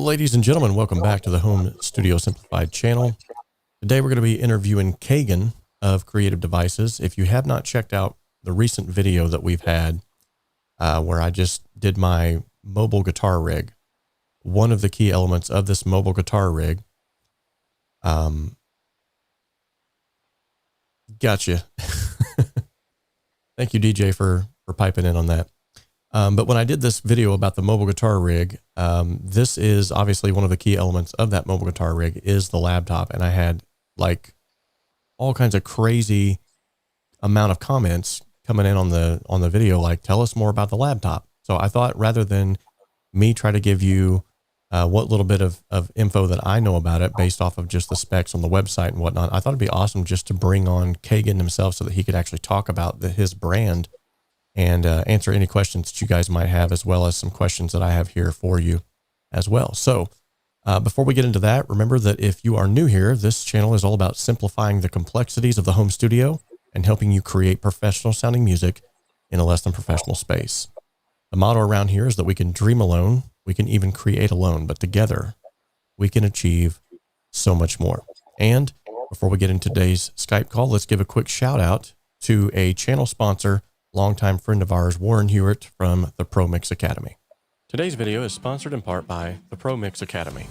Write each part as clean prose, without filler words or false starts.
Ladies and gentlemen, welcome back to the Home Studio Simplified channel. Today we're going to be interviewing Kagun of Kreative Devices. If you have not checked out the recent video that we've had where I just did my mobile guitar rig, one of the key elements of this mobile guitar rig, gotcha. Thank you, DJ, for piping in on that. But when I did this video about the mobile guitar rig, this is obviously one of the key elements of that mobile guitar rig is the laptop. And I had like all kinds of crazy amount of comments coming in on the video, like, tell us more about the laptop. So I thought rather than me try to give you what little bit of info that I know about it based off of just the specs on the website and whatnot, I thought it'd be awesome just to bring on Kagun himself so that he could actually talk about his brand and answer any questions that you guys might have, as well as some questions that I have here for you as well. So before we get into that, remember that if you are new here, this channel is all about simplifying the complexities of the home studio and helping you create professional sounding music in a less than professional space. The motto around here is that we can dream alone, we can even create alone, but together we can achieve so much more. And before we get into today's Skype call, let's give a quick shout out to a channel sponsor, longtime friend of ours, 𝗏𝗏 from the 𝗏𝗏 Academy. Today's video is sponsored in part by the 𝗏𝗏 Academy.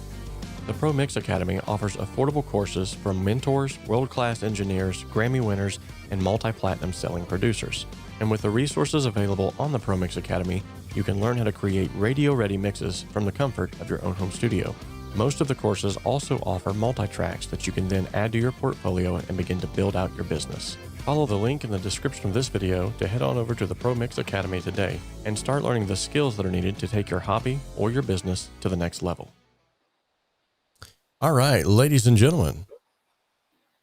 The 𝗏𝗏 Academy offers affordable courses from mentors, world-class engineers, Grammy winners, and multi-platinum selling producers. And with the resources available on the 𝗏𝗏 Academy, you can learn how to create radio-ready mixes from the comfort of your own home studio. Most of the courses also offer multi-tracks that you can then add to your portfolio and begin to build out your business. Follow the link in the description of this video to head on over to the 𝗏𝗏 Academy today and start learning the skills that are needed to take your hobby or your business to the next level. All right, ladies and gentlemen,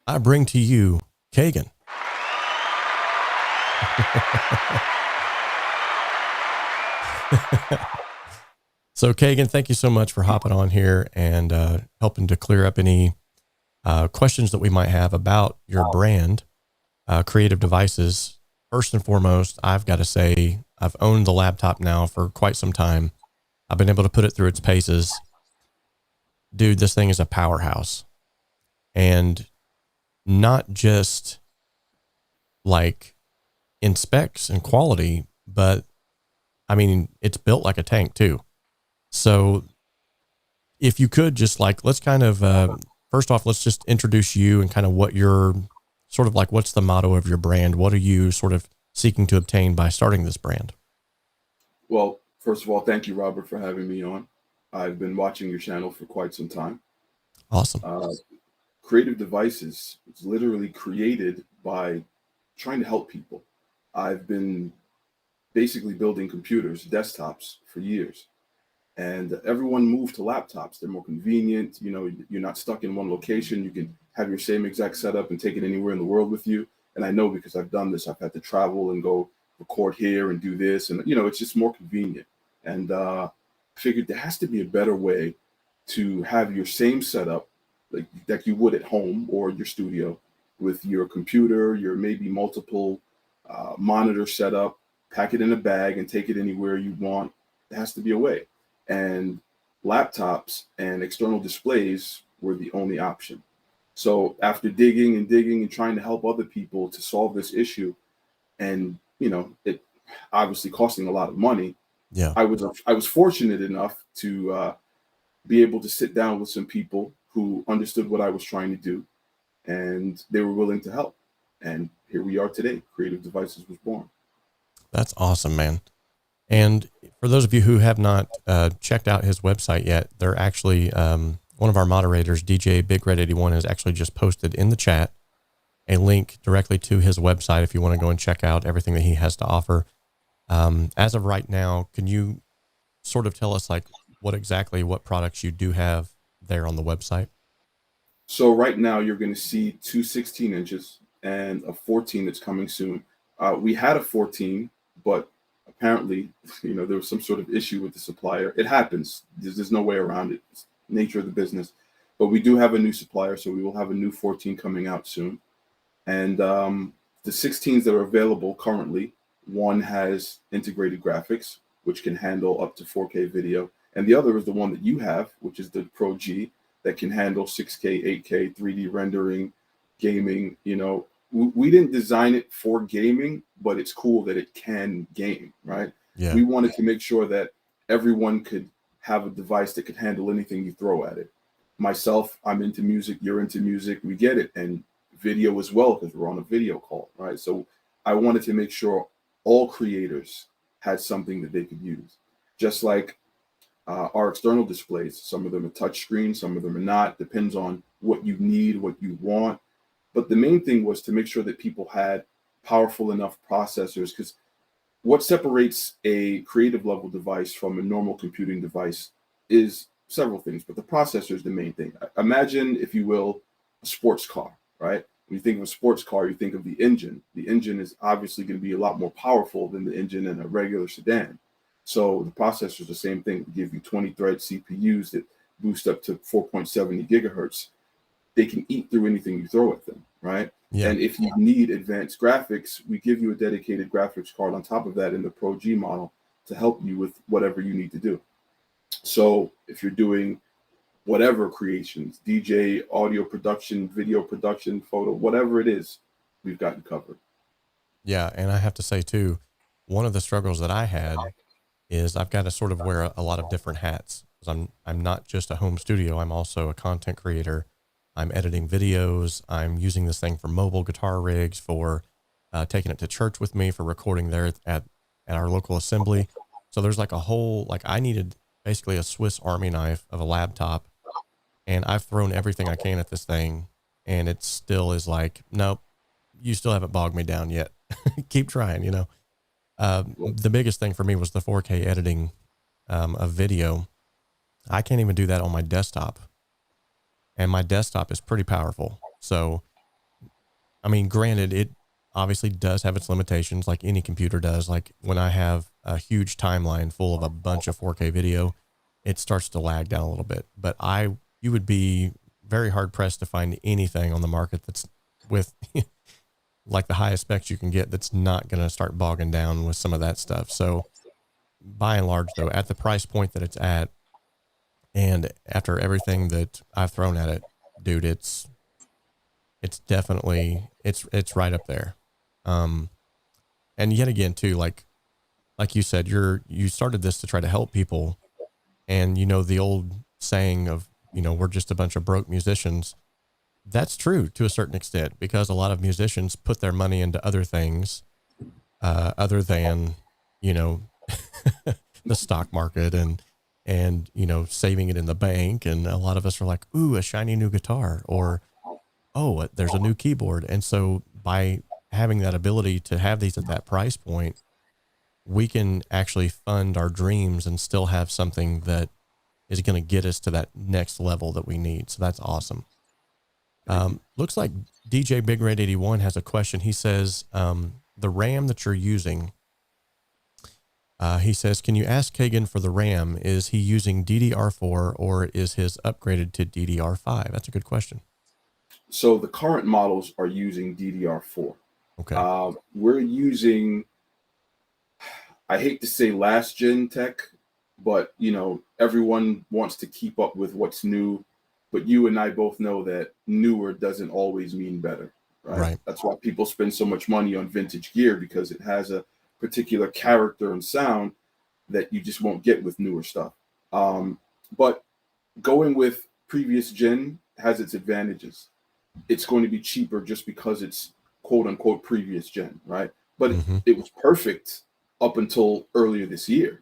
I bring to you Kagun. So Kagun, thank you so much for hopping on here and helping to clear up any questions that we might have about your brand. Kreative Devices. First and foremost, I've got to say, I've owned the laptop now for quite some time. I've been able to put it through its paces. Dude, this thing is a powerhouse. And not just like in specs and quality, but I mean, it's built like a tank too. So if you could just like, let's kind of, first off, let's just introduce you and kind of what your sort of like, what's the motto of your brand? What are you sort of seeking to obtain by starting this brand? Well, first of all, thank you, Robert, for having me on. I've been watching your channel for quite some time. Awesome. Kreative Devices was literally created by trying to help people. I've been basically building computers, desktops for years. And everyone moved to laptops. They're more convenient. You know, you're not stuck in one location. You can have your same exact setup and take it anywhere in the world with you. And I know because I've done this, I've had to travel and go record here and do this. And, you know, it's just more convenient. And I figured there has to be a better way to have your same setup like you would at home or your studio with your computer, your maybe multiple monitor setup, pack it in a bag and take it anywhere you want. There has to be a way. And laptops and external displays were the only option. So after digging and trying to help other people to solve this issue, and you know, it obviously costing a lot of money, yeah, I was fortunate enough to be able to sit down with some people who understood what I was trying to do, and they were willing to help. And here we are today. Kreative Devices was born. That's awesome, man. And for those of you who have not checked out his website yet, they're actually, one of our moderators, DJ Big Red 81, has actually just posted in the chat a link directly to his website if you want to go and check out everything that he has to offer. As of right now, can you sort of tell us like what products you do have there on the website? So right now you're going to see two 16 inches and a 14 that's coming soon. We had a 14, but apparently, you know, there was some sort of issue with the supplier. It happens. There's no way around it. It's the nature of the business. But we do have a new supplier, so we will have a new 14 coming out soon. And the 16s that are available currently, one has integrated graphics, which can handle up to 4K video. And the other is the one that you have, which is the Pro G, that can handle 6K, 8K, 3D rendering, gaming. You know, we didn't design it for gaming, but it's cool that it can game, right? Yeah. We wanted to make sure that everyone could have a device that could handle anything you throw at it. Myself, I'm into music, you're into music, we get it. And video as well, because we're on a video call, right? So I wanted to make sure all creators had something that they could use. Just like our external displays, some of them are touch screen, some of them are not, depends on what you need, what you want. But the main thing was to make sure that people had powerful enough processors, because what separates a creative level device from a normal computing device is several things, but the processor is the main thing. Imagine, if you will, a sports car, right? When you think of a sports car, you think of the engine. The engine is obviously going to be a lot more powerful than the engine in a regular sedan. So the processor is the same thing. We give you 20-thread CPUs that boost up to 4.70 gigahertz. They can eat through anything you throw at them, right? Yeah. And if you need advanced graphics, we give you a dedicated graphics card on top of that in the Pro G model to help you with whatever you need to do. So if you're doing whatever creations, DJ, audio production, video production, photo, whatever it is, we've got you covered. Yeah. And I have to say too, one of the struggles that I had is I've got to sort of wear a lot of different hats. I'm not just a home studio. I'm also a content creator. I'm editing videos. I'm using this thing for mobile guitar rigs, for taking it to church with me, for recording there at our local assembly. So there's like a whole, like I needed basically a Swiss Army knife of a laptop, and I've thrown everything I can at this thing, and it still is like, nope, you still haven't bogged me down yet. Keep trying, you know. The biggest thing for me was the 4K editing of video. I can't even do that on my desktop. And my desktop is pretty powerful. So, I mean, granted, it obviously does have its limitations, like any computer does. Like when I have a huge timeline full of a bunch of 4K video, it starts to lag down a little bit. But you would be very hard pressed to find anything on the market that's with like the highest specs you can get that's not going to start bogging down with some of that stuff. So by and large, though, at the price point that it's at, and after everything that I've thrown at it, dude, it's definitely, it's right up there. And yet again too, like you said, you started this to try to help people. And you know, the old saying of, you know, we're just a bunch of broke musicians. That's true to a certain extent, because a lot of musicians put their money into other things, other than, you know, the stock market and, you know, saving it in the bank. And a lot of us are like, ooh, a shiny new guitar, or, oh, there's a new keyboard. And so by having that ability to have these at that price point, we can actually fund our dreams and still have something that is going to get us to that next level that we need. So that's awesome. Looks like DJ Big Red 81 has a question. He says, the RAM that you're using, he says, can you ask Kagun for the RAM? Is he using DDR4 or is his upgraded to DDR5? That's a good question. So the current models are using DDR4. Okay. We're using, I hate to say last gen tech, but you know, everyone wants to keep up with what's new. But you and I both know that newer doesn't always mean better, right? That's why people spend so much money on vintage gear, because it has a particular character and sound that you just won't get with newer stuff. But going with previous gen has its advantages. It's going to be cheaper just because it's quote unquote previous gen, right? But it was perfect up until earlier this year,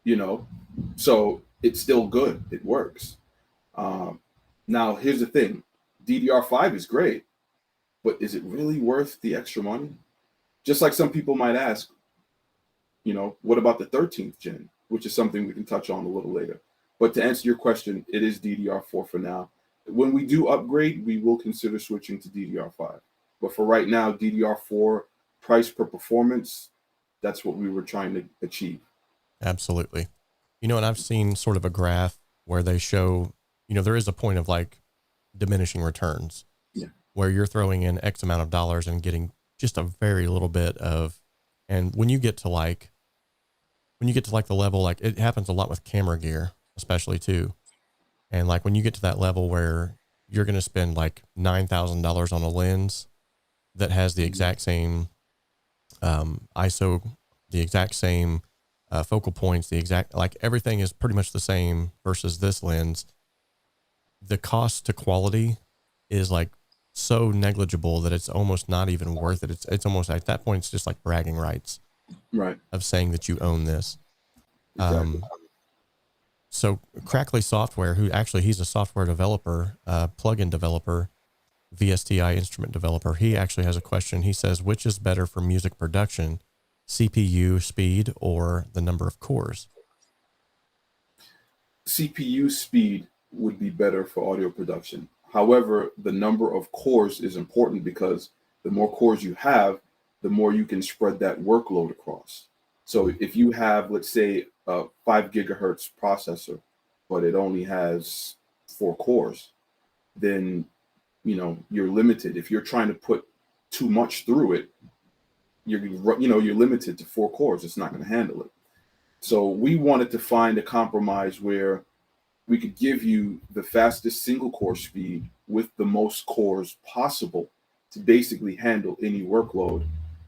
you know? So it's still good, it works. Now here's the thing, DDR5 is great, but is it really worth the extra money? Just like some people might ask, you know, what about the 13th gen, which is something we can touch on a little later. But to answer your question, it is DDR4 for now. When we do upgrade, we will consider switching to DDR5. But for right now, DDR4 price per performance, that's what we were trying to achieve. Absolutely. You know, and I've seen sort of a graph where they show, you know, there is a point of like diminishing returns, where you're throwing in X amount of dollars and getting just a very little bit of, and when you get when you get to like the level, like it happens a lot with camera gear, especially too. And like when you get to that level where you're going to spend like $9,000 on a lens that has the exact same ISO, the exact same focal points, the exact, like everything is pretty much the same versus this lens, the cost to quality is like so negligible that it's almost not even worth it. It's almost at that point, it's just like bragging rights, right? Of saying that you own this. Exactly. So Crackly Software, who actually he's a software developer, plugin developer, VSTI instrument developer. He actually has a question. He says, which is better for music production, CPU speed or the number of cores? CPU speed would be better for audio production. However, the number of cores is important because the more cores you have, the more you can spread that workload across. So if you have, let's say, a 5 gigahertz processor, but it only has 4 cores, then you're limited. If you're trying to put too much through it, you're limited to 4 cores. It's not going to handle it. So we wanted to find a compromise where we could give you the fastest single core speed with the most cores possible to basically handle any workload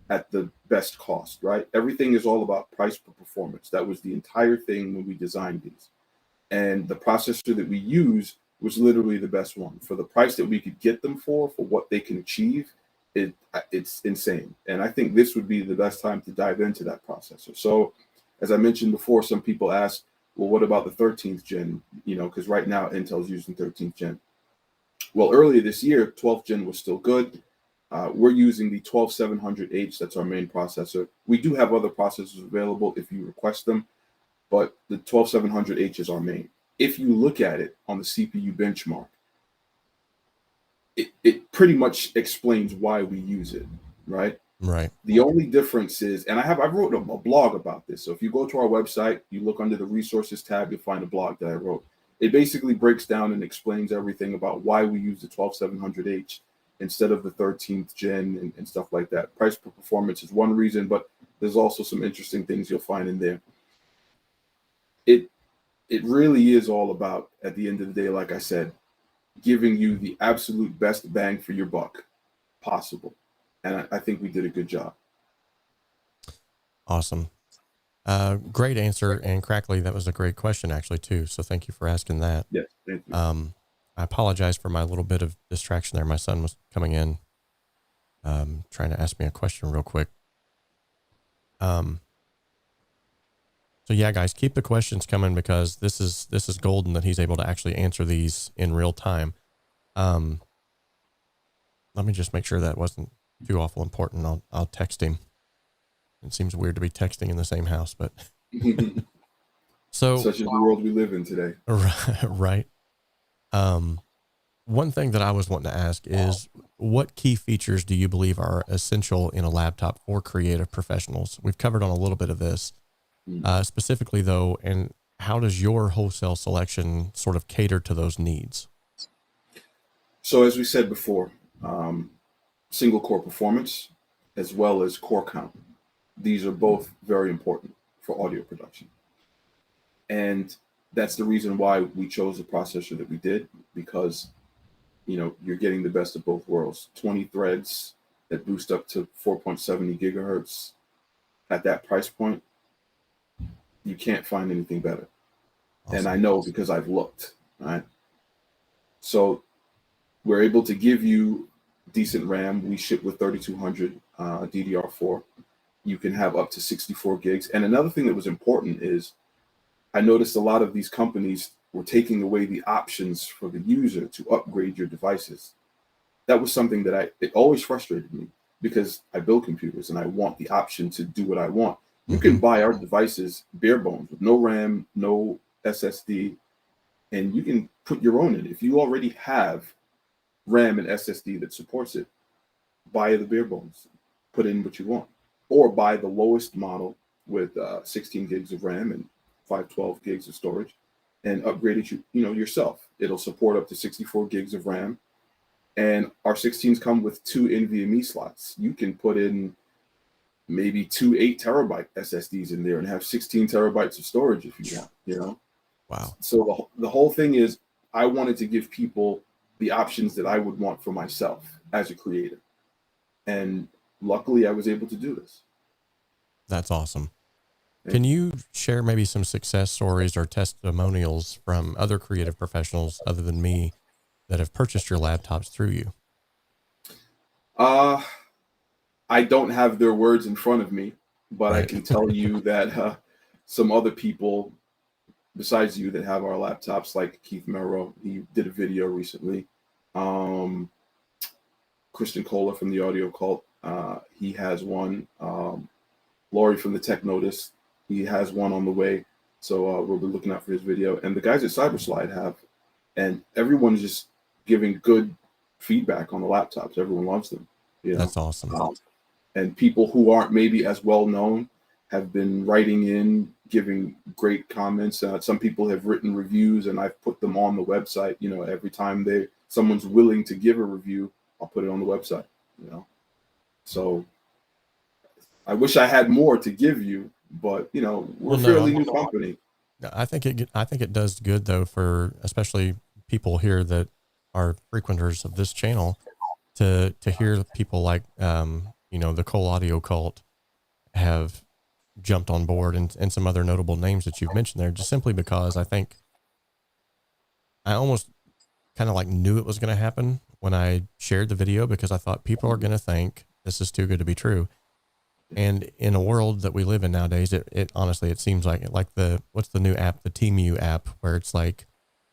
at the best cost, right? Everything is all about price per performance. That was the entire thing when we designed these. And the processor that we use was literally the best one. For the price that we could get them for what they can achieve, it's insane. And I think this would be the best time to dive into that processor. So as I mentioned before, some people ask, well, what about the 13th gen? Because right now Intel's using 13th gen. Well, earlier this year, 12th gen was still good. We're using the 12700H. That's our main processor. We do have other processors available if you request them, but the 12700H is our main. If you look at it on the CPU benchmark, it pretty much explains why we use it, right? Right. The only difference is, and I wrote a blog about this. So if you go to our website, you look under the resources tab, you'll find a blog that I wrote. It basically breaks down and explains everything about why we use the 12700H instead of the 13th gen and stuff like that. Price per performance is one reason, but there's also some interesting things you'll find in there. It really is all about, at the end of the day, like I said, giving you the absolute best bang for your buck possible. And I think we did a good job. Awesome. Great answer. And Crackly, that was a great question actually too. So thank you for asking that. Yes, thank you. I apologize for my little bit of distraction there. My son was coming in, trying to ask me a question real quick. So yeah, guys, keep the questions coming because this is golden that he's able to actually answer these in real time. Let me just make sure that wasn't too awful important. I'll text him. It seems weird to be texting in the same house, but so such is the world we live in today. Right. One thing that I was wanting to ask is what key features do you believe are essential in a laptop for creative professionals? We've covered on a little bit of this, specifically though, and how does your wholesale selection sort of cater to those needs? So as we said before, single core performance as well as core count. These are both very important for audio production. And that's the reason why we chose the processor that we did, because you're getting the best of both worlds. 20 threads that boost up to 4.70 gigahertz at that price point. You can't find anything better. Awesome. And I know because I've looked, right? So we're able to give you decent RAM. We ship with 3200 DDR4. You can have up to 64 gigs. And another thing that was important is I noticed a lot of these companies were taking away the options for the user to upgrade your devices. That was something that it always frustrated me because I build computers and I want the option to do what I want. You can buy our devices bare bones with no RAM, no SSD, and you can put your own in. If you already have RAM and SSD that supports it, buy the bare bones, put in what you want, or buy the lowest model with 16 gigs of RAM and 512 gigs of storage, and upgrade it yourself. It'll support up to 64 gigs of RAM, and our 16s come with 2 NVMe slots. You can put in maybe 2 8-terabyte SSDs in there and have 16 terabytes of storage if you want, you know? Wow. So the whole thing is, I wanted to give people the options that I would want for myself as a creator. And luckily I was able to do this. That's awesome. Can you share maybe some success stories or testimonials from other creative professionals other than me that have purchased your laptops through you? I don't have their words in front of me, but Right. I can tell you that some other people besides you that have our laptops, like 𝗧𝗵𝗲, he did a video recently. Christian Kohler from the Audio Cult, he has one. Laurie from the Tech Notice, he has one on the way. So we'll be looking out for his video. And the guys at Cyberslide have, and everyone's just giving good feedback on the laptops. Everyone loves them. You know? That's awesome. And people who aren't maybe as well known have been writing in, giving great comments. Some people have written reviews, and I've put them on the website. You know, every time someone's willing to give a review, I'll put it on the website. You know, so I wish I had more to give you, but you know, we're a fairly new company. I think it does good though for especially people here that are frequenters of this channel to hear people like you know, the Cole Audio Cult have jumped on board, and some other notable names that you've mentioned there, just simply because I think I almost kind of like knew it was going to happen when I shared the video, because I thought people are going to think this is too good to be true. And in a world that we live in nowadays, it honestly, it seems like what's the new app, the Temu app, where it's like,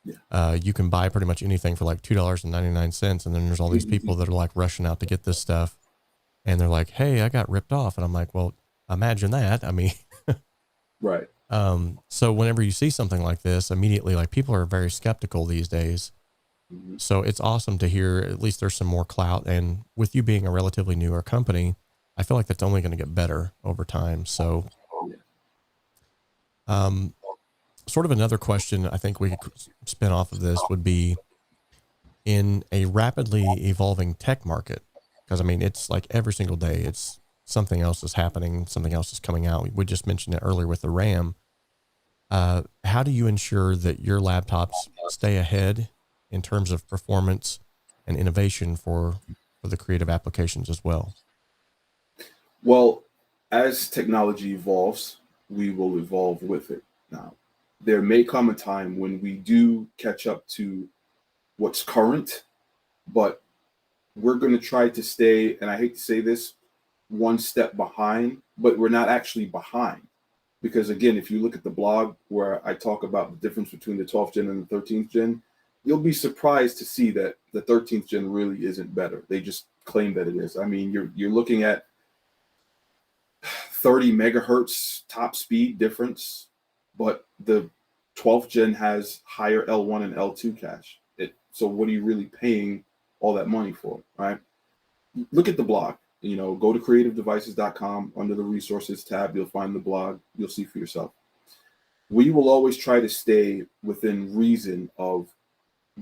you can buy pretty much anything for like $2.99. And then there's all these people that are like rushing out to get this stuff. And they're like, hey, I got ripped off. And I'm like, well, imagine that. I mean, right. So whenever you see something like this, immediately, like, people are very skeptical these days. So it's awesome to hear at least there's some more clout. And with you being a relatively newer company, I feel like that's only going to get better over time. So, sort of another question I think we could spin off of this would be, in a rapidly evolving tech market, because I mean, it's like every single day, it's something else is happening, something else is coming out. We just mentioned it earlier with the RAM. How do you ensure that your laptops stay ahead in terms of performance and innovation for the creative applications as well? Well, as technology evolves, we will evolve with it. Now, there may come a time when we do catch up to what's current, but we're going to try to stay, and I hate to say this, one step behind, but we're not actually behind. Because again, if you look at the blog where I talk about the difference between the 12th gen and the 13th gen, you'll be surprised to see that the 13th gen really isn't better. They just claim that it is. I mean, you're looking at 30 megahertz top speed difference, but the 12th gen has higher L1 and L2 cache. So what are you really paying all that money for, right? Look at the blog. You know, go to creativedevices.com. Under the resources tab, you'll find the blog. You'll see for yourself. We will always try to stay within reason of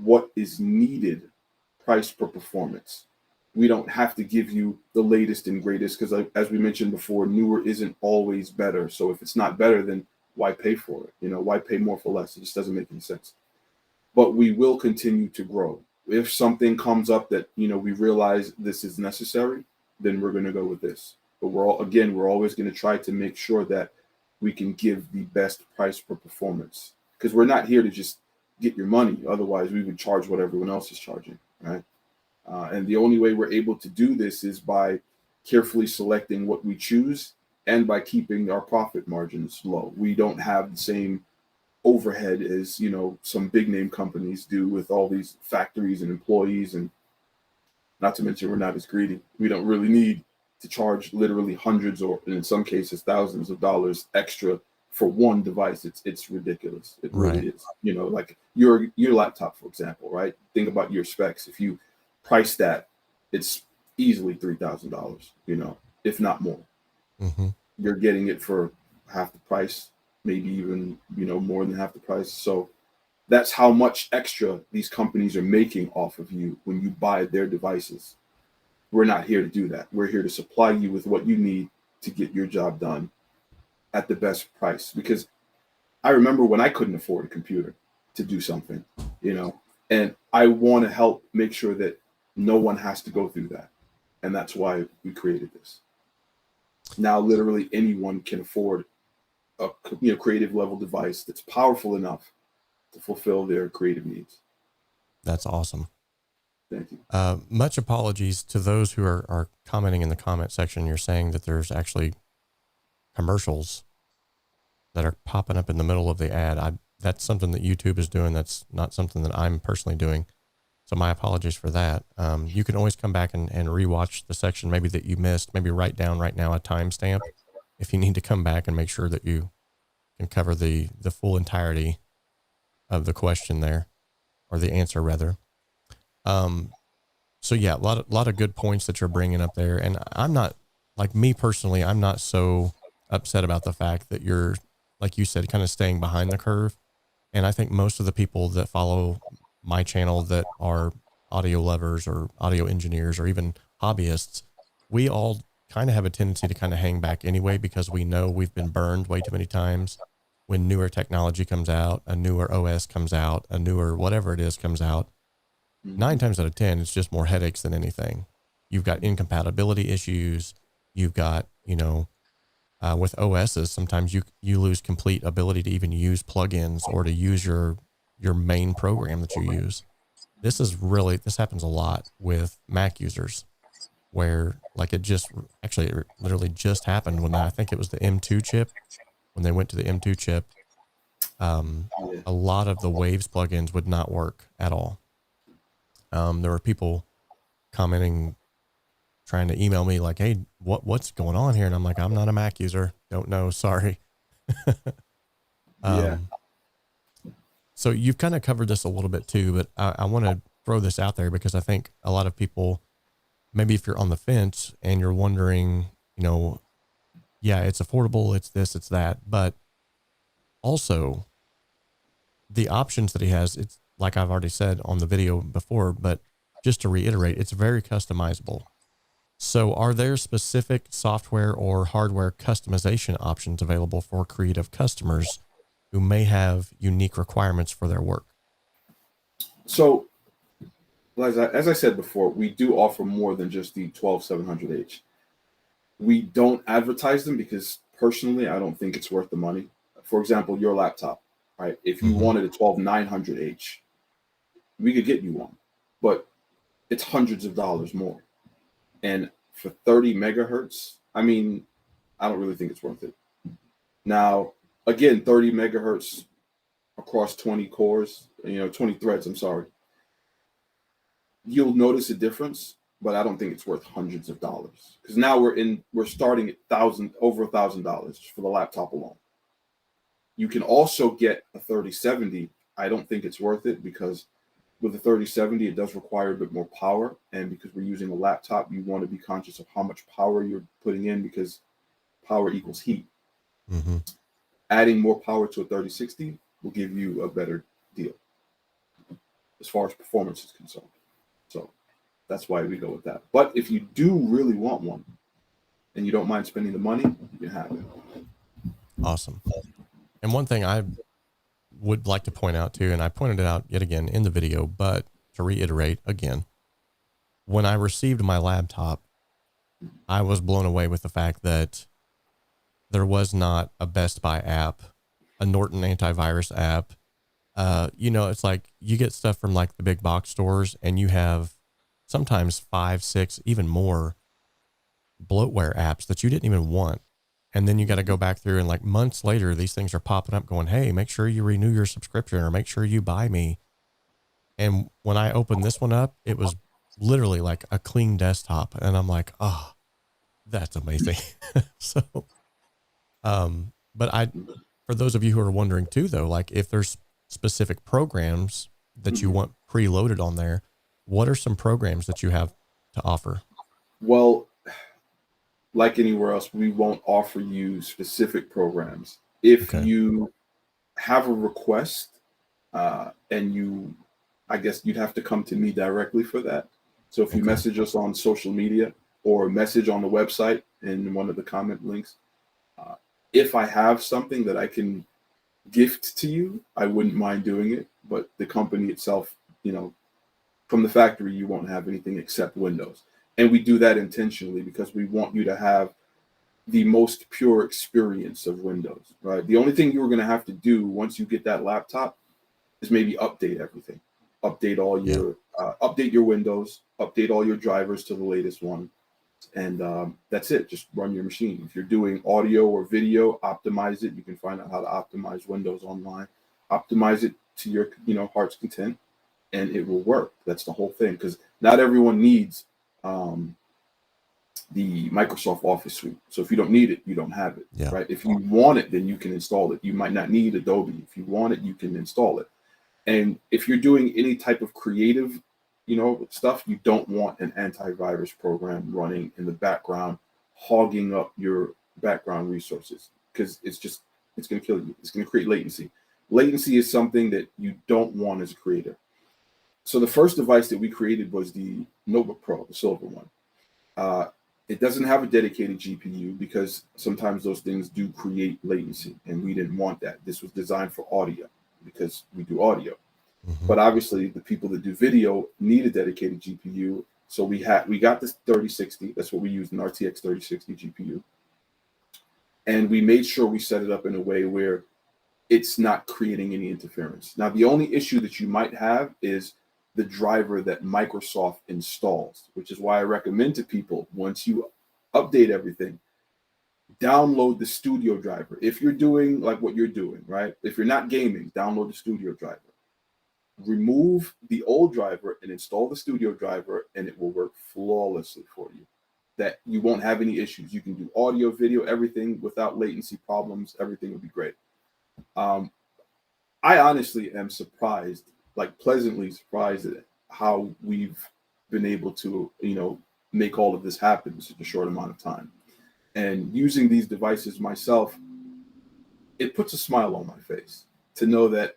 what is needed, price per performance. We don't have to give you the latest and greatest, because as we mentioned before, newer isn't always better. So if it's not better, then why pay for it? You know, why pay more for less? It just doesn't make any sense. But we will continue to grow. If something comes up that, you know, we realize this is necessary, then we're going to go with this. But we're always going to try to make sure that we can give the best price per performance, because we're not here to just get your money. Otherwise, we would charge what everyone else is charging, right? And the only way we're able to do this is by carefully selecting what we choose and by keeping our profit margins low. We don't have the same overhead as, you know, some big name companies do with all these factories and employees, and not to mention we're not as greedy. We don't really need to charge literally hundreds, or in some cases thousands of dollars extra for one device. It's ridiculous. It really is. You know, like your laptop, for example, right? Think about your specs. If you price that, it's easily $3,000, you know, if not more. You're getting it for half the price, maybe even, you know, more than half the price. So that's how much extra these companies are making off of you when you buy their devices. We're not here to do that. We're here to supply you with what you need to get your job done at the best price. Because I remember when I couldn't afford a computer to do something, you know, and I want to help make sure that no one has to go through that. And that's why we created this. Now, literally anyone can afford a creative level device that's powerful enough to fulfill their creative needs. That's awesome. Thank you. Much apologies to those who are commenting in the comment section. You're saying that there's actually commercials that are popping up in the middle of the ad. That's something that YouTube is doing. That's not something that I'm personally doing. So my apologies for that. You can always come back and rewatch the section maybe that you missed. Maybe write down right now a timestamp if you need to come back and make sure that you can cover the full entirety of the question there, or the answer rather. So yeah, a lot of good points that you're bringing up there. And I'm not, like me personally, I'm not so upset about the fact that you're, like you said, kind of staying behind the curve. And I think most of the people that follow my channel that are audio lovers or audio engineers or even hobbyists, we all kind of have a tendency to kind of hang back anyway, because we know we've been burned way too many times. When newer technology comes out, a newer OS comes out, a newer whatever it is comes out, 9 times out of 10, it's just more headaches than anything. You've got incompatibility issues. You've got, with OSs, sometimes you lose complete ability to even use plugins or to use your main program that you use. This happens a lot with Mac users, where like it literally just happened when I think it was the M2 chip. When they went to the M2 chip, a lot of the Waves plugins would not work at all. There were people commenting, trying to email me like, hey, what's going on here? And I'm like, I'm not a Mac user. Don't know. Sorry. Yeah. So you've kind of covered this a little bit too, but I want to throw this out there because I think a lot of people, maybe if you're on the fence and you're wondering, yeah, it's affordable, it's this, it's that, but also the options that he has, it's like I've already said on the video before, but just to reiterate, it's very customizable. So are there specific software or hardware customization options available for creative customers who may have unique requirements for their work? So as I said before, we do offer more than just the 𝗬𝗏𝗏𝗀𝐻. We don't advertise them because personally, I don't think it's worth the money. For example, your laptop, right? If you wanted a 𝗬𝗏900H, we could get you one, but it's hundreds of dollars more. And for 30 megahertz, I mean, I don't really think it's worth it. Now, again, 30 megahertz across 20 cores, 20 threads, I'm sorry. You'll notice a difference, but I don't think it's worth hundreds of dollars, because now we're starting at over $1,000 for the laptop alone. You can also get a 3070. I don't think it's worth it, because with the 3070, it does require a bit more power. And because we're using a laptop, you want to be conscious of how much power you're putting in, because power equals heat. Adding more power to a 3060 will give you a better deal as far as performance is concerned. So that's why we go with that. But if you do really want one and you don't mind spending the money, you can have it. Awesome. And one thing I would like to point out too, and I pointed it out yet again in the video, but to reiterate again, when I received my laptop, I was blown away with the fact that there was not a Best Buy app, a Norton antivirus app. It's like you get stuff from like the big box stores and you have sometimes 5, 6, even more bloatware apps that you didn't even want. And then you got to go back through and like months later, these things are popping up going, hey, make sure you renew your subscription or make sure you buy me. And when I opened this one up, it was literally like a clean desktop. And I'm like, oh, that's amazing. So, but for those of you who are wondering too, though, like if there's specific programs that you want preloaded on there, what are some programs that you have to offer? Well, like anywhere else, we won't offer you specific programs. If you have a request, and I guess you'd have to come to me directly for that. So if you message us on social media, or message on the website in one of the comment links. If I have something that I can gift to you, I wouldn't mind doing it. But the company itself, you know, from the factory, you won't have anything except Windows. And we do that intentionally because we want you to have the most pure experience of Windows, right? The only thing you're going to have to do once you get that laptop is maybe update everything, update all your, update your Windows, update all your drivers to the latest one. And that's it. Just run your machine. If you're doing audio or video, optimize it. You can find out how to optimize Windows online. Optimize it to your, you know, heart's content, and it will work. That's the whole thing. Because not everyone needs the Microsoft Office suite. So if you don't need it, you don't have it, right? If you want it, then you can install it. You might not need Adobe. If you want it, you can install it. And if you're doing any type of creative, you know, stuff, you don't want an antivirus program running in the background, hogging up your background resources, because it's going to kill you. It's going to create latency. Latency is something that you don't want as a creator. So the first device that we created was the Notebook Pro, the silver one. It doesn't have a dedicated GPU because sometimes those things do create latency, and we didn't want that. This was designed for audio because we do audio. But obviously, the people that do video need a dedicated GPU. So we got this 3060. That's what we use, an RTX 3060 GPU. And we made sure we set it up in a way where it's not creating any interference. Now, the only issue that you might have is the driver that Microsoft installs, which is why I recommend to people, once you update everything, download the studio driver. If you're doing like what you're doing, right? If you're not gaming, download the studio driver. Remove the old driver and install the studio driver, and it will work flawlessly for you. That you won't have any issues. You can do audio, video, everything without latency problems. Everything will be great. I honestly am surprised, like pleasantly surprised at how we've been able to, you know, make all of this happen in such a short amount of time. And using these devices myself, it puts a smile on my face to know that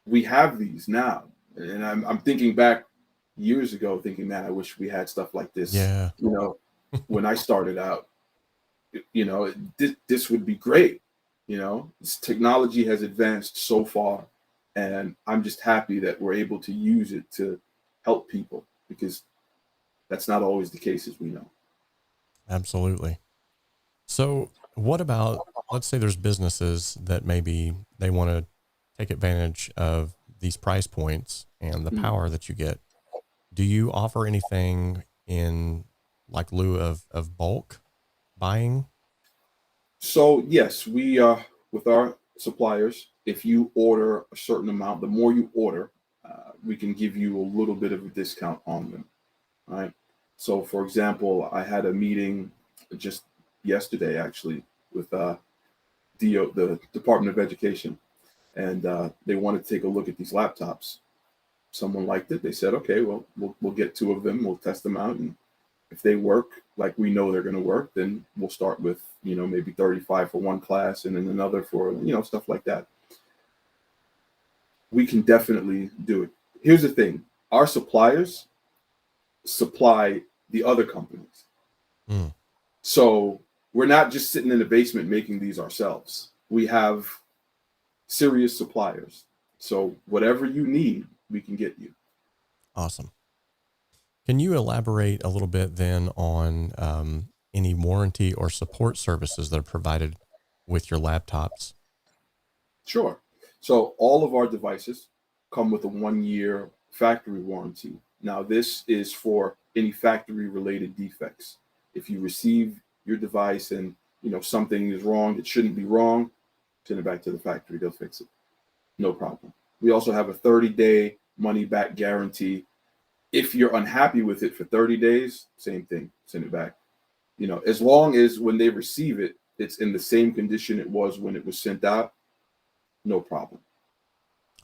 we have these now. And I'm thinking back years ago, thinking, man, I wish we had stuff like this. Yeah. You know, when I started out, you know, this would be great. You know, this technology has advanced so far, and I'm just happy that we're able to use it to help people, because that's not always the case, as we know. Absolutely. So what about, let's say there's businesses that maybe they want to take advantage of these price points and the power that you get. Do you offer anything in like lieu of bulk buying? So yes, we with our suppliers, if you order a certain amount, the more you order, we can give you a little bit of a discount on them, right? So for example, I had a meeting just yesterday actually with the Department of Education, and they wanted to take a look at these laptops. Someone liked it. They said, okay, well, we'll get 2 of them. We'll test them out. And if they work like we know they're going to work, then we'll start with, you know, maybe 35 for one class and then another for, you know, stuff like that. We can definitely do it. Here's the thing. Our suppliers supply the other companies. So we're not just sitting in the basement making these ourselves. We have serious suppliers. So whatever you need, we can get you. Awesome. Can you elaborate a little bit then on any warranty or support services that are provided with your laptops? Sure. So all of our devices come with a 1-year factory warranty. Now, this is for any factory related defects. If you receive your device and, you know, something is wrong that shouldn't be wrong, send it back to the factory. They'll fix it. No problem. We also have a 30-day money back guarantee. If you're unhappy with it for 30 days, same thing, send it back. You know, as long as when they receive it, it's in the same condition it was when it was sent out, no problem.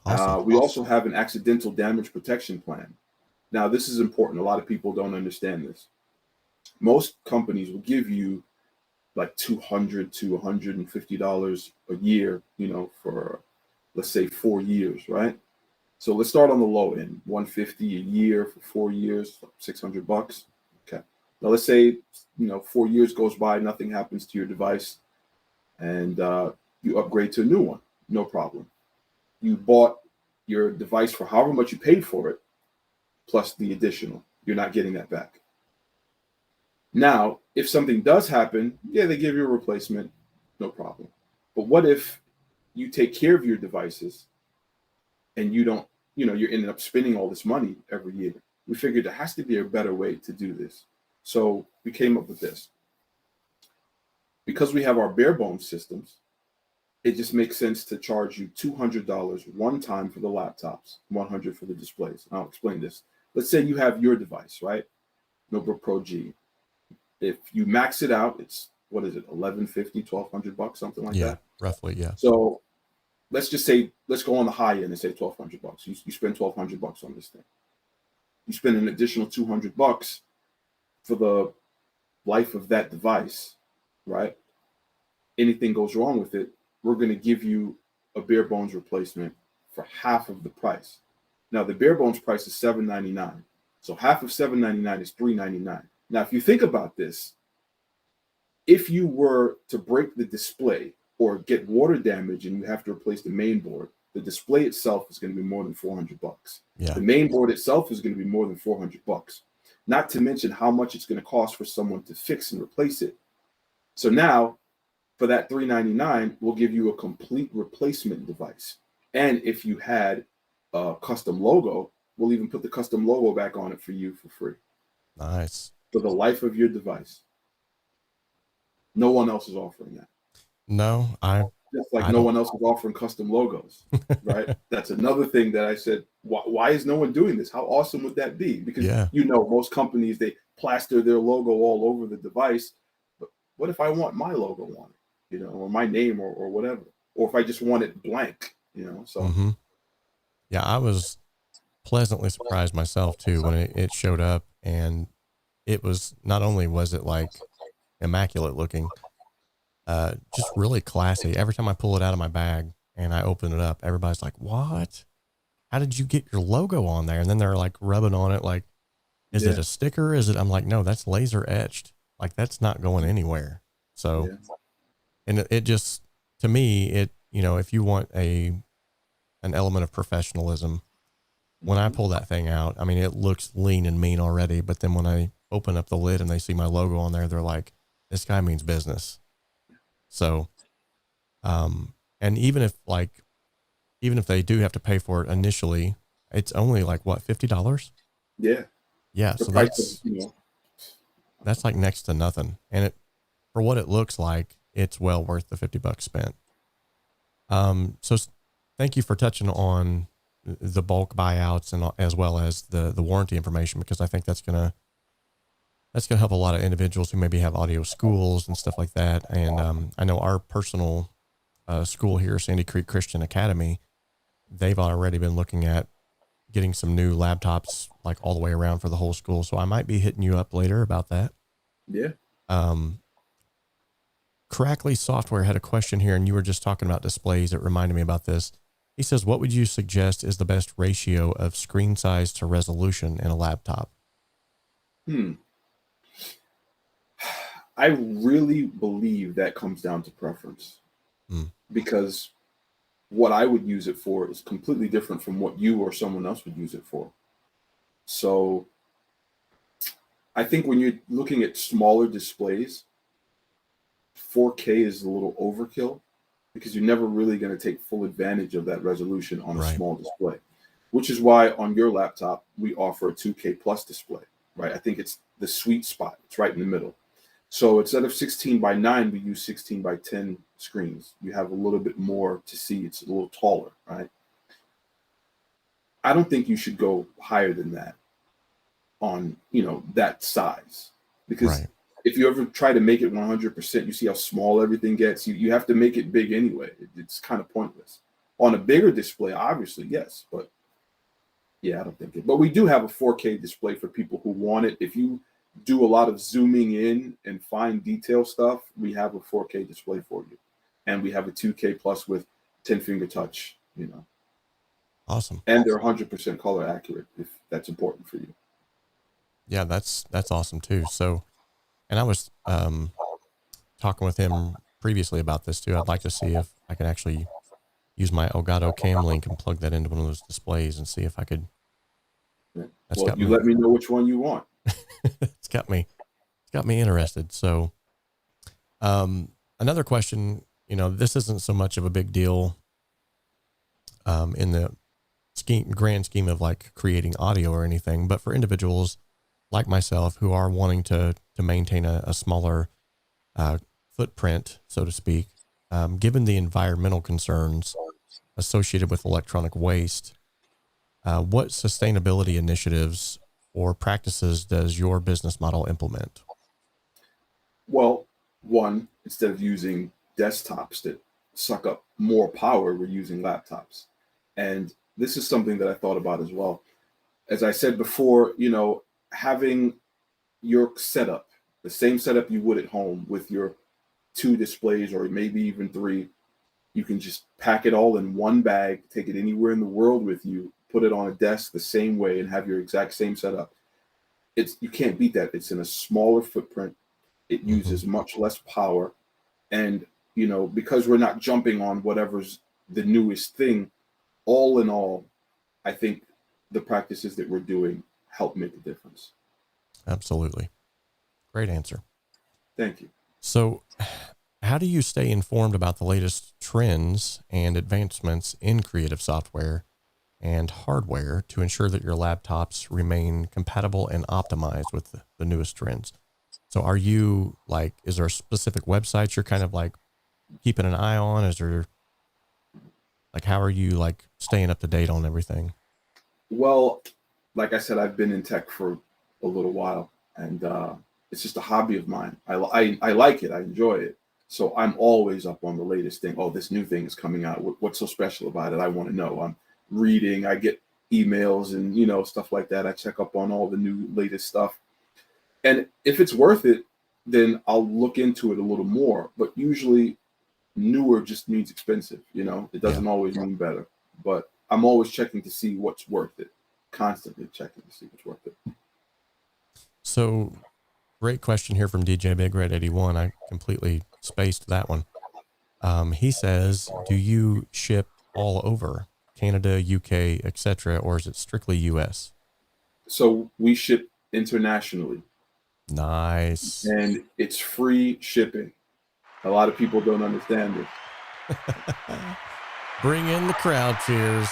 Awesome. We also have an accidental damage protection plan. Now, this is important. A lot of people don't understand this. Most companies will give you like $200 to $150 a year, you know, for, let's say 4 years, right? So let's start on the low end, $150 a year for 4 years, $600. Okay. Now, let's say, 4 years goes by, nothing happens to your device, and you upgrade to a new one. No problem. You bought your device for however much you paid for it, plus the additional. You're not getting that back. Now, if something does happen, yeah, they give you a replacement, no problem. But what if you take care of your devices and you don't, you're ending up spending all this money every year? We figured there has to be a better way to do this. So we came up with this. Because we have our bare bones systems, it just makes sense to charge you $200 one time for the laptops, $100 for the displays. And I'll explain this. Let's say you have your device, right? Notebook Pro G. If you max it out, it's, what is it, $1,150, $1,200, something like that? Yeah, roughly, yeah. So let's just say, let's go on the high end and say $1,200. You spend $1,200 on this thing. You spend an additional $200 for the life of that device, right? Anything goes wrong with it, we're going to give you a bare bones replacement for half of the price. Now, the bare bones price is $799. So half of $799 is $399. Now, if you think about this, if you were to break the display or get water damage and you have to replace the main board, the display itself is going to be more than $400. Yeah. The main board itself is going to be more than $400. Not to mention how much it's going to cost for someone to fix and replace it. So now, for that $399, we'll give you a complete replacement device. And if you had a custom logo, we'll even put the custom logo back on it for you for free. Nice. For the life of your device. No one else is offering that. No, Just like no one else is offering custom logos, right? That's another thing that I said, why is no one doing this? How awesome would that be? Because, most companies, they plaster their logo all over the device. But what if I want my logo on it, or my name or whatever? Or if I just want it blank, so. Yeah, I was pleasantly surprised myself too when it showed up, and it was, not only was it like immaculate looking, just really classy. Every time I pull it out of my bag and I open it up, everybody's like, what? How did you get your logo on there? And then they're like rubbing on it. Like, is it a sticker? I'm like, no, that's laser etched. Like, that's not going anywhere. So, and it just, to me, if you want an element of professionalism, when I pull that thing out, I mean, it looks lean and mean already, but then when I open up the lid and they see my logo on there, they're like, this guy means business. So, and even if they do have to pay for it initially, it's only like what, $50? Yeah. Yeah. So that's like next to nothing. And for what it looks like, it's well worth the $50 spent. So thank you for touching on the bulk buyouts and as well as the warranty information, because I think that's going to help a lot of individuals who maybe have audio schools and stuff like that. And I know our personal school here, Sandy Creek Christian Academy, they've already been looking at getting some new laptops like all the way around for the whole school. So I might be hitting you up later about that. Yeah. Crackly Software had a question here, and you were just talking about displays. It reminded me about this. He says, what would you suggest is the best ratio of screen size to resolution in a laptop? I really believe that comes down to preference, because what I would use it for is completely different from what you or someone else would use it for. So I think when you're looking at smaller displays, 4K is a little overkill, because you're never really going to take full advantage of that resolution on a small display, which is why on your laptop, we offer a 2K plus display, right? I think it's the sweet spot. It's right in the middle. So instead of 16:9, we use 16:10 screens. You have a little bit more to see. It's a little taller, right? I don't think you should go higher than that on, that size, because if you ever try to make it 100%, you see how small everything gets. You have to make it big anyway. It's kind of pointless. On a bigger display, obviously, yes, but yeah, I don't think it. But we do have a 4K display for people who want it. If you do a lot of zooming in and fine detail stuff, we have a 4K display for you. And we have a 2K plus with 10-finger touch, Awesome. And they're 100% color accurate, if that's important for you. Yeah, that's awesome too. So And I was talking with him previously about this too. I'd like to see if I could actually use my Elgato Cam Link and plug that into one of those displays and see if I could. Well, you let me know which one you want. It's got me interested. So, another question, this isn't so much of a big deal, in the grand scheme of like creating audio or anything, but for individuals like myself who are wanting to maintain a smaller, footprint, so to speak, given the environmental concerns associated with electronic waste, what sustainability initiatives or practices does your business model implement? Well, one, instead of using desktops that suck up more power, we're using laptops. And this is something that I thought about as well. As I said before, having your setup, the same setup you would at home with your 2 displays or maybe even 3, you can just pack it all in one bag, take it anywhere in the world with you, put it on a desk the same way and have your exact same setup. You can't beat that. It's in a smaller footprint. It uses much less power. And, because we're not jumping on whatever's the newest thing, all in all, I think the practices that we're doing help make a difference. Absolutely. Great answer. Thank you. So how do you stay informed about the latest trends and advancements in creative software and hardware to ensure that your laptops remain compatible and optimized with the newest trends? So are you is there a specific website you're kind of keeping an eye on? Is there how are you staying up to date on everything? Well, like I said, I've been in tech for a little while, and it's just a hobby of mine. I like it. I enjoy it. So I'm always up on the latest thing. Oh, this new thing is coming out. What's so special about it? I want to know. I'm reading. I get emails and stuff like that. I check up on all the new latest stuff. And if it's worth it, then I'll look into it a little more. But usually newer just means expensive. It doesn't always mean better. But I'm always checking to see what's worth it. Constantly checking to see what's worth it. So great question here from DJ Big Red 81. I completely spaced that one. He says, do you ship all over Canada, UK, etc., or is it strictly US? So we ship internationally. Nice. And it's free shipping. A lot of people don't understand this. Bring in the crowd cheers.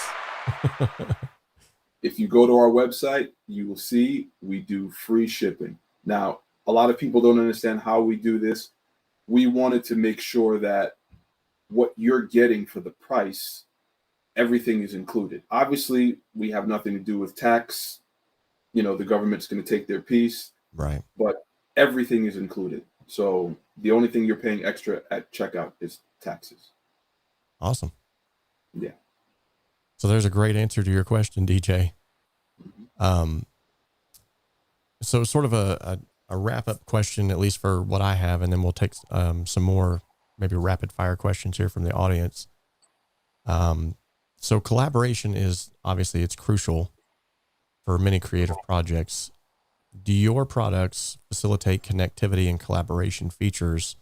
If you go to our website, you will see we do free shipping. Now, a lot of people don't understand how we do this. We wanted to make sure that what you're getting for the price, everything is included. Obviously, we have nothing to do with tax. The government's going to take their piece. Right. But everything is included. So the only thing you're paying extra at checkout is taxes. Awesome. Yeah. So there's a great answer to your question, DJ. So sort of a wrap-up question, at least for what I have, and then we'll take some more maybe rapid-fire questions here from the audience. So collaboration is obviously it's crucial for many creative projects. Do your products facilitate connectivity and collaboration features?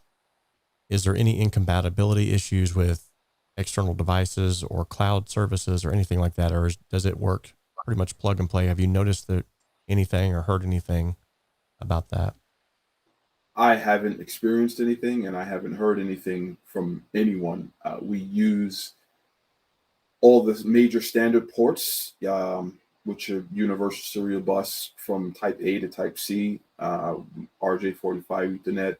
Is there any incompatibility issues with external devices or cloud services or anything like that? Or does it work pretty much plug and play? Have you noticed anything or heard anything about that? I haven't experienced anything, and I haven't heard anything from anyone. We use all the major standard ports, which are universal serial bus from type A to type C, RJ45 Ethernet,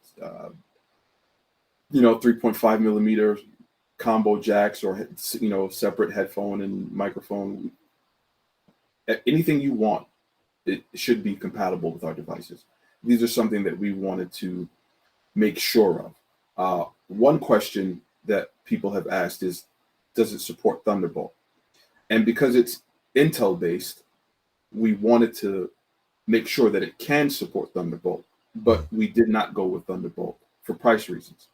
3.5 millimeter combo jacks, or separate headphone and microphone. Anything you want, it should be compatible with our devices. These are something that we wanted to make sure of. One question that people have asked is, does it support Thunderbolt? And because it's Intel based, we wanted to make sure that it can support Thunderbolt, but we did not go with Thunderbolt for price reasons.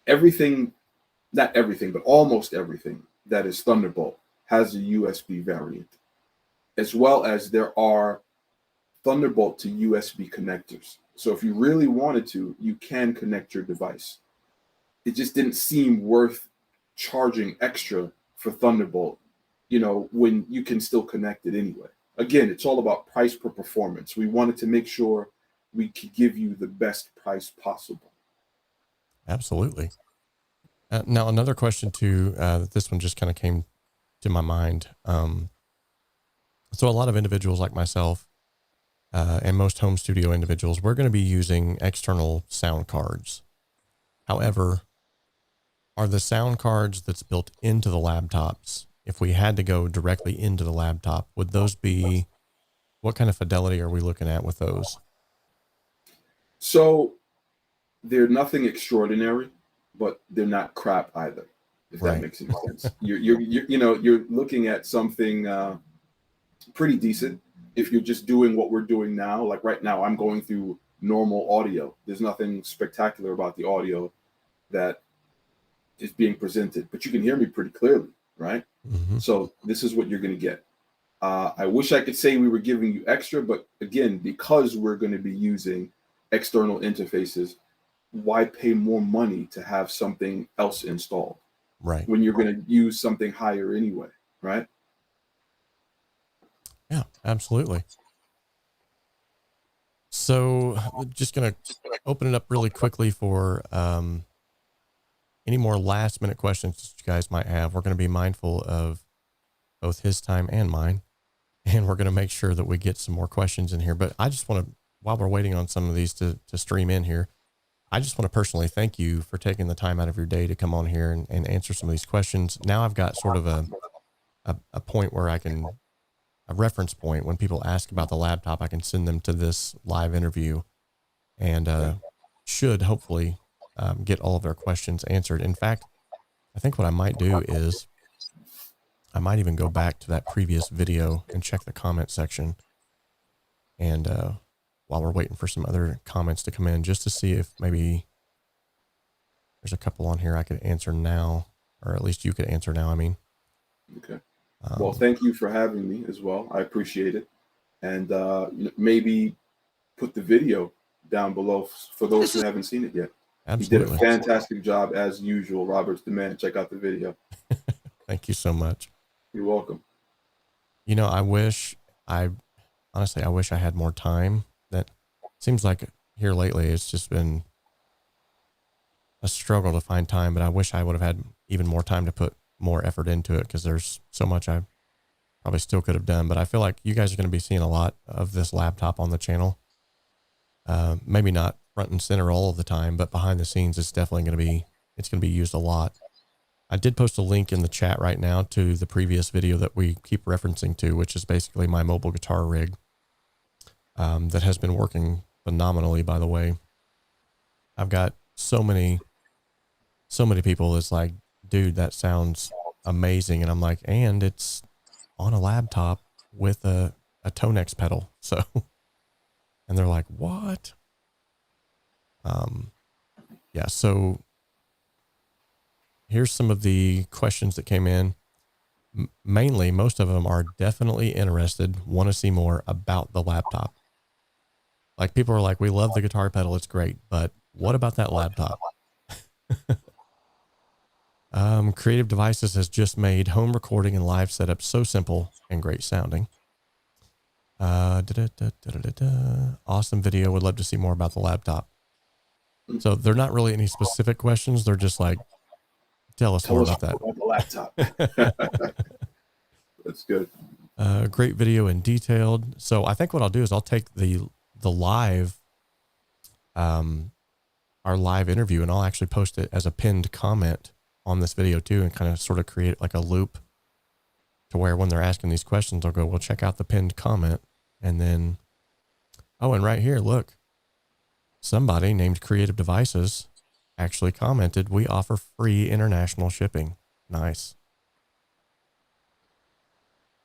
Everything, not everything, but almost everything that is Thunderbolt has a USB variant, as well as there are Thunderbolt to USB connectors. So if you really wanted to, you can connect your device. It just didn't seem worth charging extra for Thunderbolt, you know, when you can still connect it anyway. Again, it's all about price per performance. We wanted to make sure we could give you the best price possible. Absolutely. Now, another question too, this one just kind of came to my mind. So a lot of individuals like myself, and most home studio individuals, we're going to be using external sound cards. However, are the sound cards that's built into the laptops, if we had to go directly into the laptop, would those be, what kind of fidelity are we looking at with those? So they're nothing extraordinary, but they're not crap either, if that makes any sense. You're looking at something pretty decent. If you're just doing what we're doing now, like right now, I'm going through normal audio. There's nothing spectacular about the audio that is being presented, but you can hear me pretty clearly, right? Mm-hmm. So this is what you're going to get. I wish I could say we were giving you extra, but again, because we're going to be using external interfaces, why pay more money to have something else installed? Right. When you're going to use something higher anyway, right? Yeah, absolutely. So just going to open it up really quickly for any more last minute questions that you guys might have. We're going to be mindful of both his time and mine, and we're going to make sure that we get some more questions in here. But I just want to, while we're waiting on some of these to stream in here, I just want to personally thank you for taking the time out of your day to come on here and answer some of these questions. Now I've got sort of a point where I can, a reference point when people ask about the laptop, I can send them to this live interview and should hopefully get all of their questions answered. In fact, I think what I might do is I might even go back to that previous video and check the comment section. And while we're waiting for some other comments to come in, just to see if maybe there's a couple on here I could answer now, or at least you could answer now. I mean, okay. Well, thank you for having me as well. I appreciate it. And maybe put the video down below for those who haven't seen it yet. Absolutely. You did a fantastic job as usual, Robert's the man. Check out the video. Thank you so much. You're welcome. You know, I wish I had more time. That seems like here lately, it's just been a struggle to find time, but I wish I would have had even more time to put more effort into it, because there's so much I probably still could have done. But I feel like you guys are going to be seeing a lot of this laptop on the channel. Maybe not front and center all of the time, but behind the scenes, it's definitely going to be used a lot. I did post a link in the chat right now to the previous video that we keep referencing to, which is basically my mobile guitar rig, that has been working phenomenally, by the way. I've got so many people that's like, dude, that sounds amazing. And I'm like, and it's on a laptop with a 𝗏𝗏 pedal. So, and they're like, what? Yeah. So here's some of the questions that came in. Mainly, most of them are definitely interested, want to see more about the laptop. Like, people are like, we love the guitar pedal, it's great, but what about that laptop? Creative Devices has just made home recording and live setup so simple and great sounding. Awesome video. Would love to see more about the laptop. So they're not really any specific questions. They're just like, tell us more about that. About the laptop. That's good. Great video and detailed. So I think what I'll do is I'll take the live, our live interview, and I'll actually post it as a pinned comment on this video too, and kind of sort of create like a loop to where when they're asking these questions, I'll go, well, check out the pinned comment. And then, oh, and right here, look, somebody named Creative Devices actually commented, we offer free international shipping. Nice.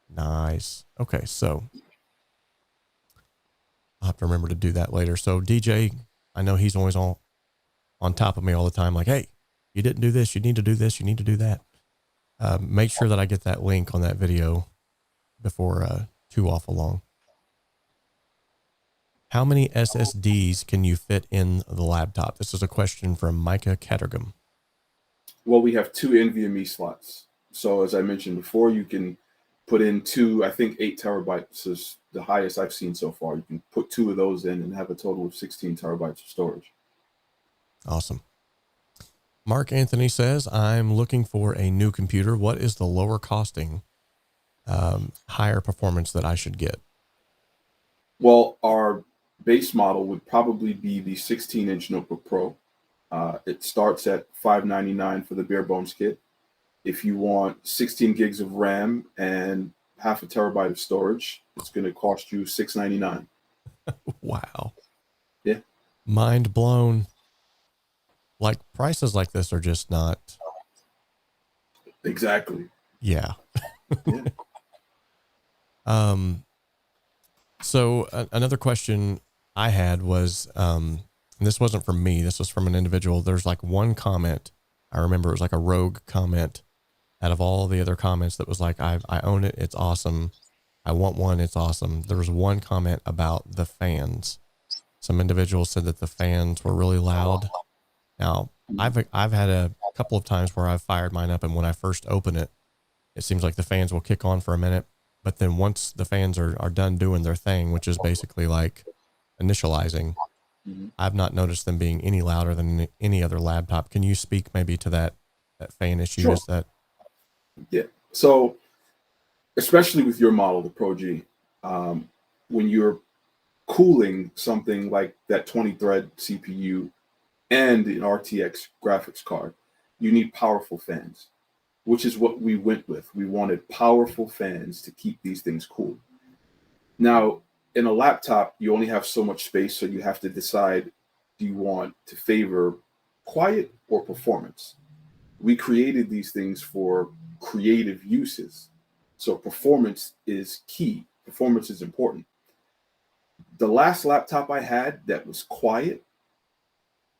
Nice. Okay. So I'll have to remember to do that later. So DJ, I know he's always on top of me all the time. Like, hey, you didn't do this. You need to do this. You need to do that. Make sure that I get that link on that video before too awful long. How many SSDs can you fit in the laptop? This is a question from 𝗍𝗂𝗧𝗵𝗀𝗀. Well, we have two NVMe slots. So as I mentioned before, you can put in two, I think 8 terabytes is the highest I've seen so far. You can put 2 of those in and have a total of 16 terabytes of storage. Awesome. Mark Anthony says, I'm looking for a new computer. What is the lower costing, higher performance that I should get? Well, our base model would probably be the 16-inch Notebook Pro. It starts at $599 for the bare bones kit. If you want 16 gigs of RAM and half a terabyte of storage, it's going to cost you $699. Wow. Yeah. Mind blown. Like, prices like this are just not. Exactly. Yeah. Yeah. So another question I had was, and this wasn't from me, this was from an individual. There's like one comment, I remember it was like a rogue comment out of all the other comments that was like, I own it, it's awesome. I want one, it's awesome. There was one comment about the fans. Some individuals said that the fans were really loud. Now, I've had a couple of times where I've fired mine up, and when I first open it, it seems like the fans will kick on for a minute. But then once the fans are done doing their thing, which is basically like initializing, I've not noticed them being any louder than any other laptop. Can you speak maybe to that fan issue? Sure. Is that? Yeah. So especially with your model, the Pro G, when you're cooling something like that 20-thread CPU and an RTX graphics card, you need powerful fans, which is what we went with. We wanted powerful fans to keep these things cool. Now, in a laptop, you only have so much space, so you have to decide, do you want to favor quiet or performance? We created these things for creative uses. So performance is key. Performance is important. The last laptop I had that was quiet,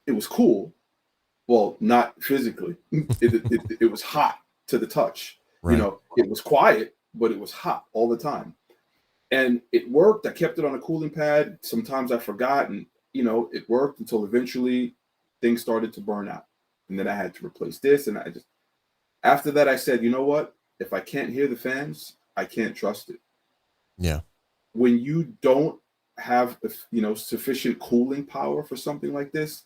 it was cool. Well, not physically. It was hot to the touch. Right. You know, it was quiet, but it was hot all the time. And it worked. I kept it on a cooling pad. Sometimes I forgot, and you know, it worked until eventually things started to burn out. And then I had to replace this. And after that, I said, you know what? If I can't hear the fans, I can't trust it. Yeah. When you don't have, sufficient cooling power for something like this,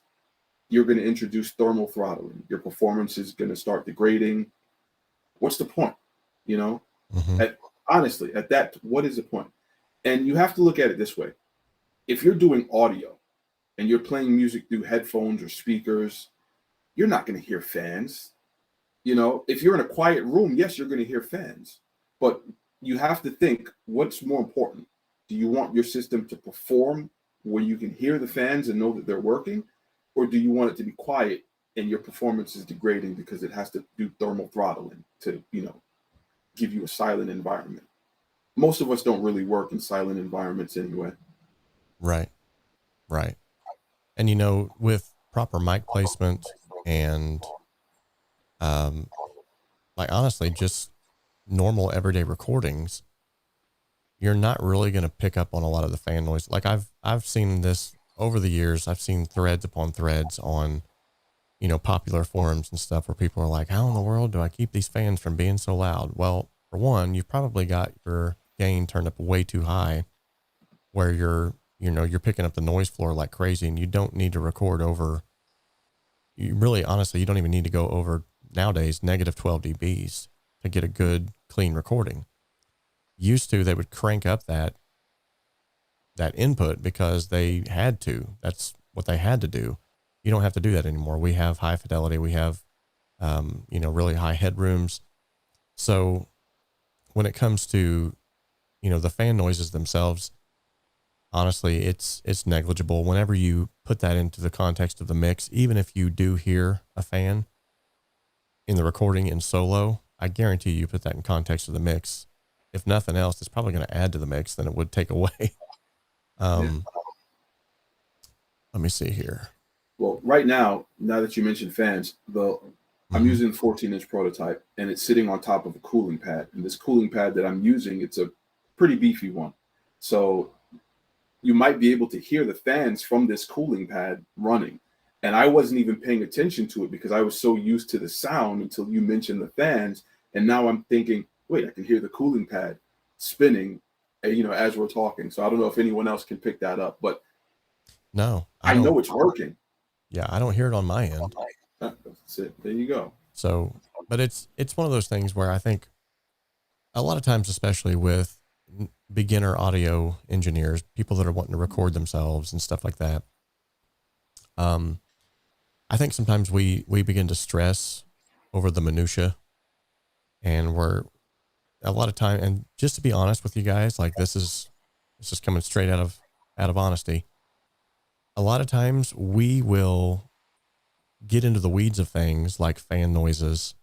you're going to introduce thermal throttling. Your performance is going to start degrading. What's the point? You know, honestly, at that, what is the point? And you have to look at it this way. If you're doing audio and you're playing music through headphones or speakers, you're not going to hear fans. You know, if you're in a quiet room, yes, you're going to hear fans. But you have to think, what's more important? Do you want your system to perform where you can hear the fans and know that they're working? Or do you want it to be quiet and your performance is degrading because it has to do thermal throttling to, give you a silent environment? Most of us don't really work in silent environments anyway. Right. Right. And, with proper mic placement and, like, honestly, just normal everyday recordings, you're not really going to pick up on a lot of the fan noise. Like I've seen this over the years. I've seen threads upon threads on, popular forums and stuff where people are like, how in the world do I keep these fans from being so loud? Well, for one, you've probably got your gain turned up way too high where you're picking up the noise floor like crazy, and you don't need to record over. You really, honestly, you don't even need to go over nowadays negative 12 dBs to get a good clean recording. Used to, they would crank up that input because they had to. That's what they had to do. You don't have to do that anymore. We have high fidelity. We have, really high headrooms. So when it comes to, the fan noises themselves, honestly, it's negligible. Whenever you put that into the context of the mix, even if you do hear a fan in the recording in solo, I guarantee you put that in context of the mix. If nothing else, it's probably going to add to the mix than it would take away. Let me see here. Well, right now that you mentioned fans, I'm using a 14-inch prototype, and it's sitting on top of a cooling pad. And this cooling pad that I'm using, it's a pretty beefy one. So you might be able to hear the fans from this cooling pad running. And I wasn't even paying attention to it because I was so used to the sound until you mentioned the fans. And now I'm thinking, wait, I can hear the cooling pad spinning, as we're talking. So I don't know if anyone else can pick that up, but no, I know it's working. Yeah, I don't hear it on my end. That's it. There you go. So, but it's one of those things where I think a lot of times, especially with beginner audio engineers, people that are wanting to record themselves and stuff like that, I think sometimes we begin to stress over the minutia, and we're a lot of time. And just to be honest with you guys, like this is coming straight out of honesty. A lot of times we will get into the weeds of things like fan noises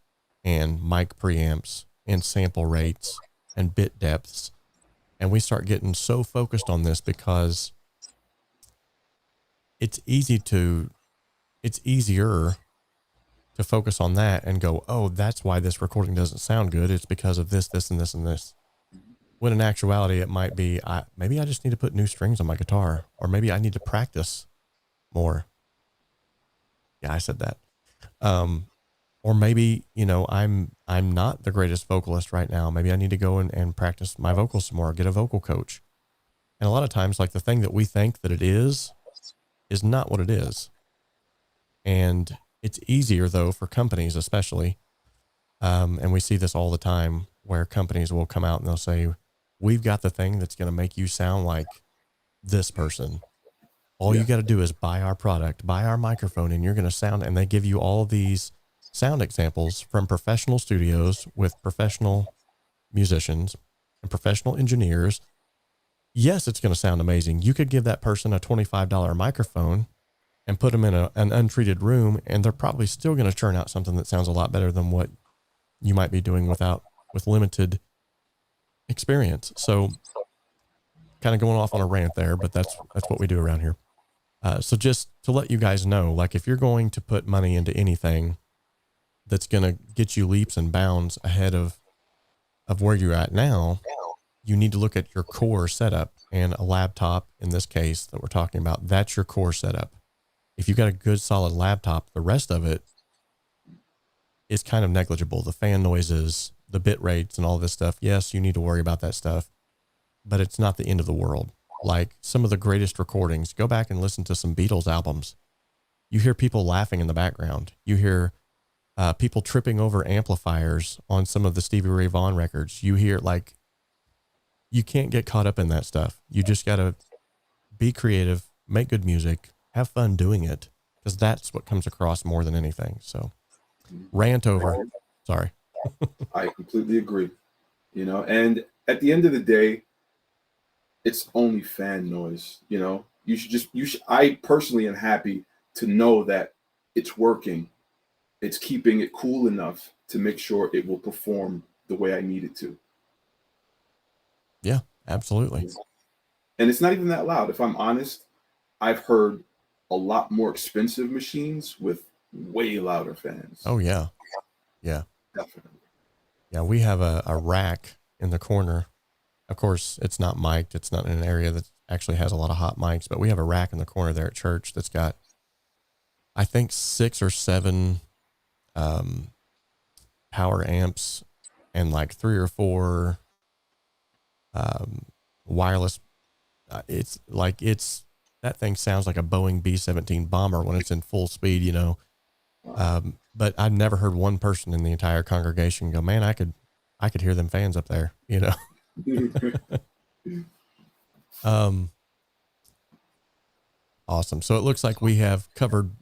and mic preamps and sample rates and bit depths. And we start getting so focused on this because it's easier to focus on that and go, oh, that's why this recording doesn't sound good. It's because of this, this, and this, and this. When in actuality, it might be, maybe I just need to put new strings on my guitar, or maybe I need to practice more. Yeah, I said that. Or maybe, I'm not the greatest vocalist right now. Maybe I need to go and practice my vocals some more, get a vocal coach. And a lot of times, like the thing that we think that it is not what it is. And it's easier though for companies, especially, and we see this all the time where companies will come out and they'll say, we've got the thing that's going to make you sound like this person. All you got to do is buy our product, buy our microphone, and you're going to sound, and they give you all these sound examples from professional studios with professional musicians and professional engineers. Yes, it's going to sound amazing. You could give that person a $25 microphone and put them in an untreated room, and they're probably still going to churn out something that sounds a lot better than what you might be doing with limited experience. So kind of going off on a rant there, but that's what we do around here. So just to let you guys know, like if you're going to put money into anything that's going to get you leaps and bounds ahead of where you're at now, you need to look at your core setup, and a laptop in this case that we're talking about, that's your core setup. If you've got a good solid laptop, the rest of it is kind of negligible. The fan noises, the bit rates and all this stuff. Yes, you need to worry about that stuff, but it's not the end of the world. Like some of the greatest recordings, go back and listen to some Beatles albums. You hear people laughing in the background. You hear people tripping over amplifiers on some of the Stevie Ray Vaughan records. You hear, like, you can't get caught up in that stuff. You just got to be creative, make good music, have fun doing it, because that's what comes across more than anything. So rant over. Sorry. I completely agree. And at the end of the day, it's only fan noise. I personally am happy to know that it's working. It's keeping it cool enough to make sure it will perform the way I need it to. Yeah, absolutely. And it's not even that loud. If I'm honest, I've heard a lot more expensive machines with way louder fans. Oh yeah. Yeah. Definitely. Yeah. We have a rack in the corner. Of course, it's not mic'd. It's not in an area that actually has a lot of hot mics, but we have a rack in the corner there at church that's got, I think, 6 or 7 power amps and like 3 or 4 wireless. That thing sounds like a Boeing B-17 bomber when it's in full speed, but I've never heard one person in the entire congregation go, man, I could hear them fans up there, Awesome. So it looks like we have covered,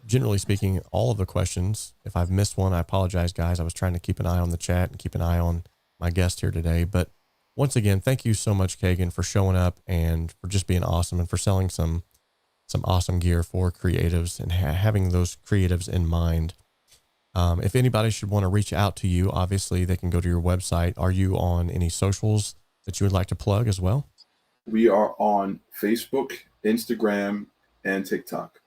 generally speaking, all of the questions. If I've missed one, I apologize, guys. I was trying to keep an eye on the chat and keep an eye on my guest here today. But once again, thank you so much, Kagun, for showing up and for just being awesome and for selling some awesome gear for creatives and having those creatives in mind. If anybody should want to reach out to you, obviously they can go to your website. Are you on any socials that you would like to plug as well? We are on Facebook, Instagram, and TikTok.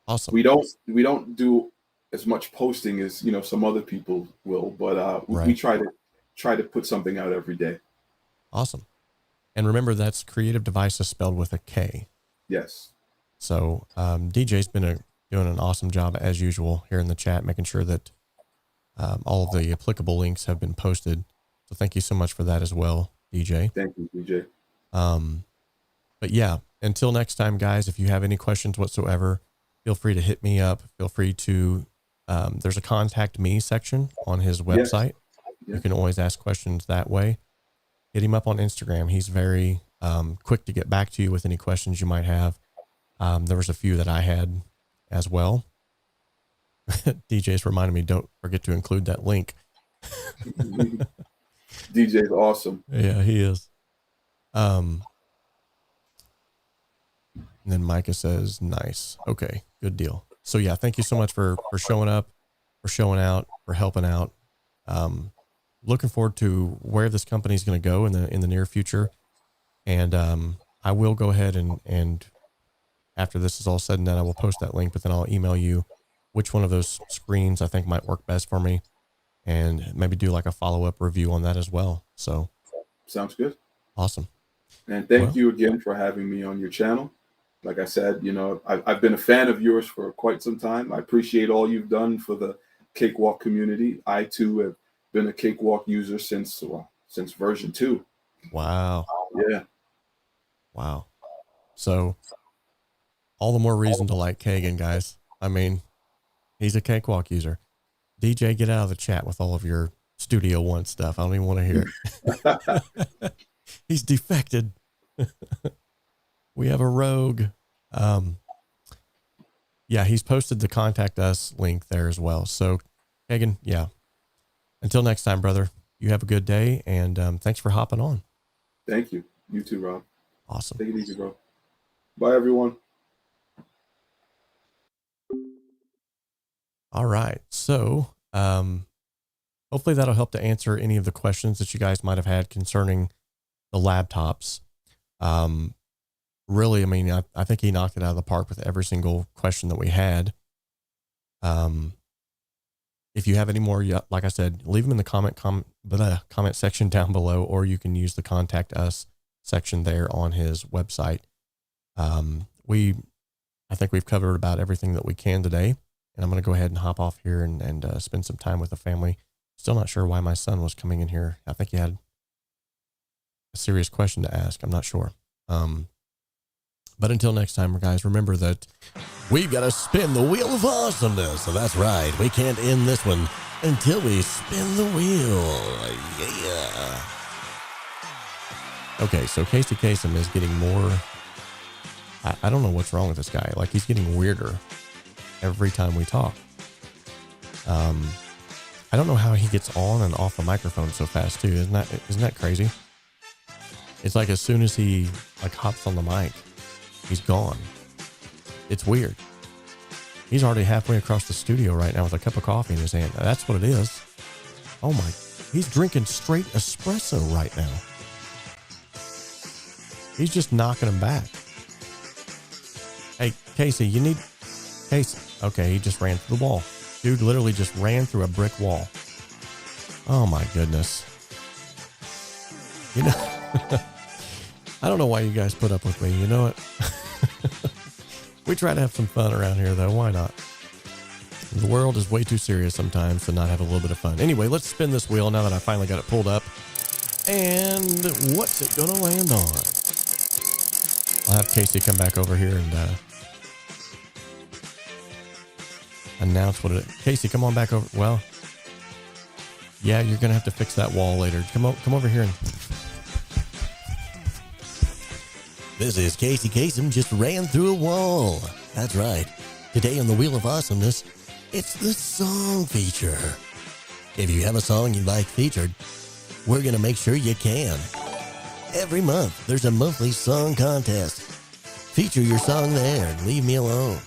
Awesome. We don't do as much posting as some other people will, but right. we try to put something out every day. Awesome. And remember, that's Creative Devices spelled with a K. Yes. So DJ's been doing an awesome job as usual here in the chat, making sure that all of the applicable links have been posted. So thank you so much for that as well, DJ. Thank you, DJ. But yeah, until next time, guys, if you have any questions whatsoever, feel free to hit me up. Feel free to, there's a contact me section on his website. Yes. You can always ask questions that way. Hit him up on Instagram. He's very quick to get back to you with any questions you might have. There was a few that I had as well. DJ's reminded me, don't forget to include that link. DJ's awesome. Yeah, he is. And then Micah says, nice. Okay, good deal. So yeah, thank you so much for showing up, for showing out, for helping out. Looking forward to where this company is going to go in the near future. And I will go ahead and after this is all said and done, I will post that link, but then I'll email you which one of those screens I think might work best for me, and maybe do like a follow-up review on that as well. So sounds good. Awesome. And thank you again for having me on your channel. Like I said, you know, I've been a fan of yours for quite some time. I appreciate all you've done for the Cakewalk community. I too have been a Cakewalk user since version 2. Wow. Yeah. Wow. So all the more reason to like Kagun, guys. I mean, he's a Cakewalk user. DJ, get out of the chat with all of your Studio One stuff. I don't even want to hear it. He's defected. We have a rogue. Yeah, he's posted the contact us link there as well. So Kagun, yeah. Until next time, brother, you have a good day, and thanks for hopping on. Thank you. You too, Rob. Awesome. Take it easy, bro. Bye, everyone. All right. So hopefully that'll help to answer any of the questions that you guys might have had concerning the laptops. Really, I mean, I think he knocked it out of the park with every single question that we had. If you have any more, like I said, leave them in the comment section down below, or you can use the contact us section there on his website. I think we've covered about everything that we can today, and I'm going to go ahead and hop off here and spend some time with the family. Still not sure why my son was coming in here. I think he had a serious question to ask. I'm not sure. But until next time, guys, remember that we've got to spin the wheel of awesomeness. So that's right. We can't end this one until we spin the wheel. Yeah. Okay, so 𝗧𝗵𝗃 𝗧𝗵𝗲 is getting more... I don't know what's wrong with this guy. Like, he's getting weirder every time we talk. I don't know how he gets on and off the microphone so fast, too. Isn't that crazy? It's like as soon as he like hops on the mic, he's gone. It's weird. He's already halfway across the studio right now with a cup of coffee in his hand. That's what it is. Oh my, he's drinking straight espresso right now. He's just knocking him back. Hey, Casey, you need... Casey. Okay, he just ran through the wall. Dude literally just ran through a brick wall. Oh my goodness. You know... I don't know why you guys put up with me. You know what? We try to have some fun around here, though. Why not? The world is way too serious sometimes to not have a little bit of fun. Anyway, let's spin this wheel now that I finally got it pulled up. And what's it going to land on? I'll have Casey come back over here and announce what it is. Casey, come on back over. Well, yeah, you're going to have to fix that wall later. Come over here and... This is 𝗧𝗵𝗃 𝗧𝗵𝗲 just ran through a wall. That's right. Today on the Wheel of Awesomeness, it's the song feature. If you have a song you'd like featured, we're going to make sure you can. Every month, there's a monthly song contest. Feature your song there and leave me alone.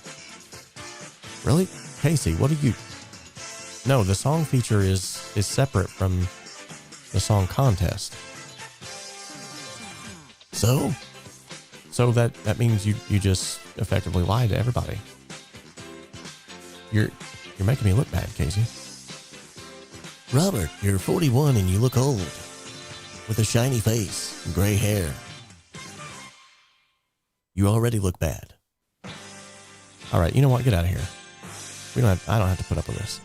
Really? Casey, what are you... No, the song feature is separate from the song contest. So that means you just effectively lied to everybody. You're making me look bad, Casey. Robert, you're 41 and you look old. With a shiny face and gray hair. You already look bad. All right, you know what? Get out of here. I don't have to put up with this.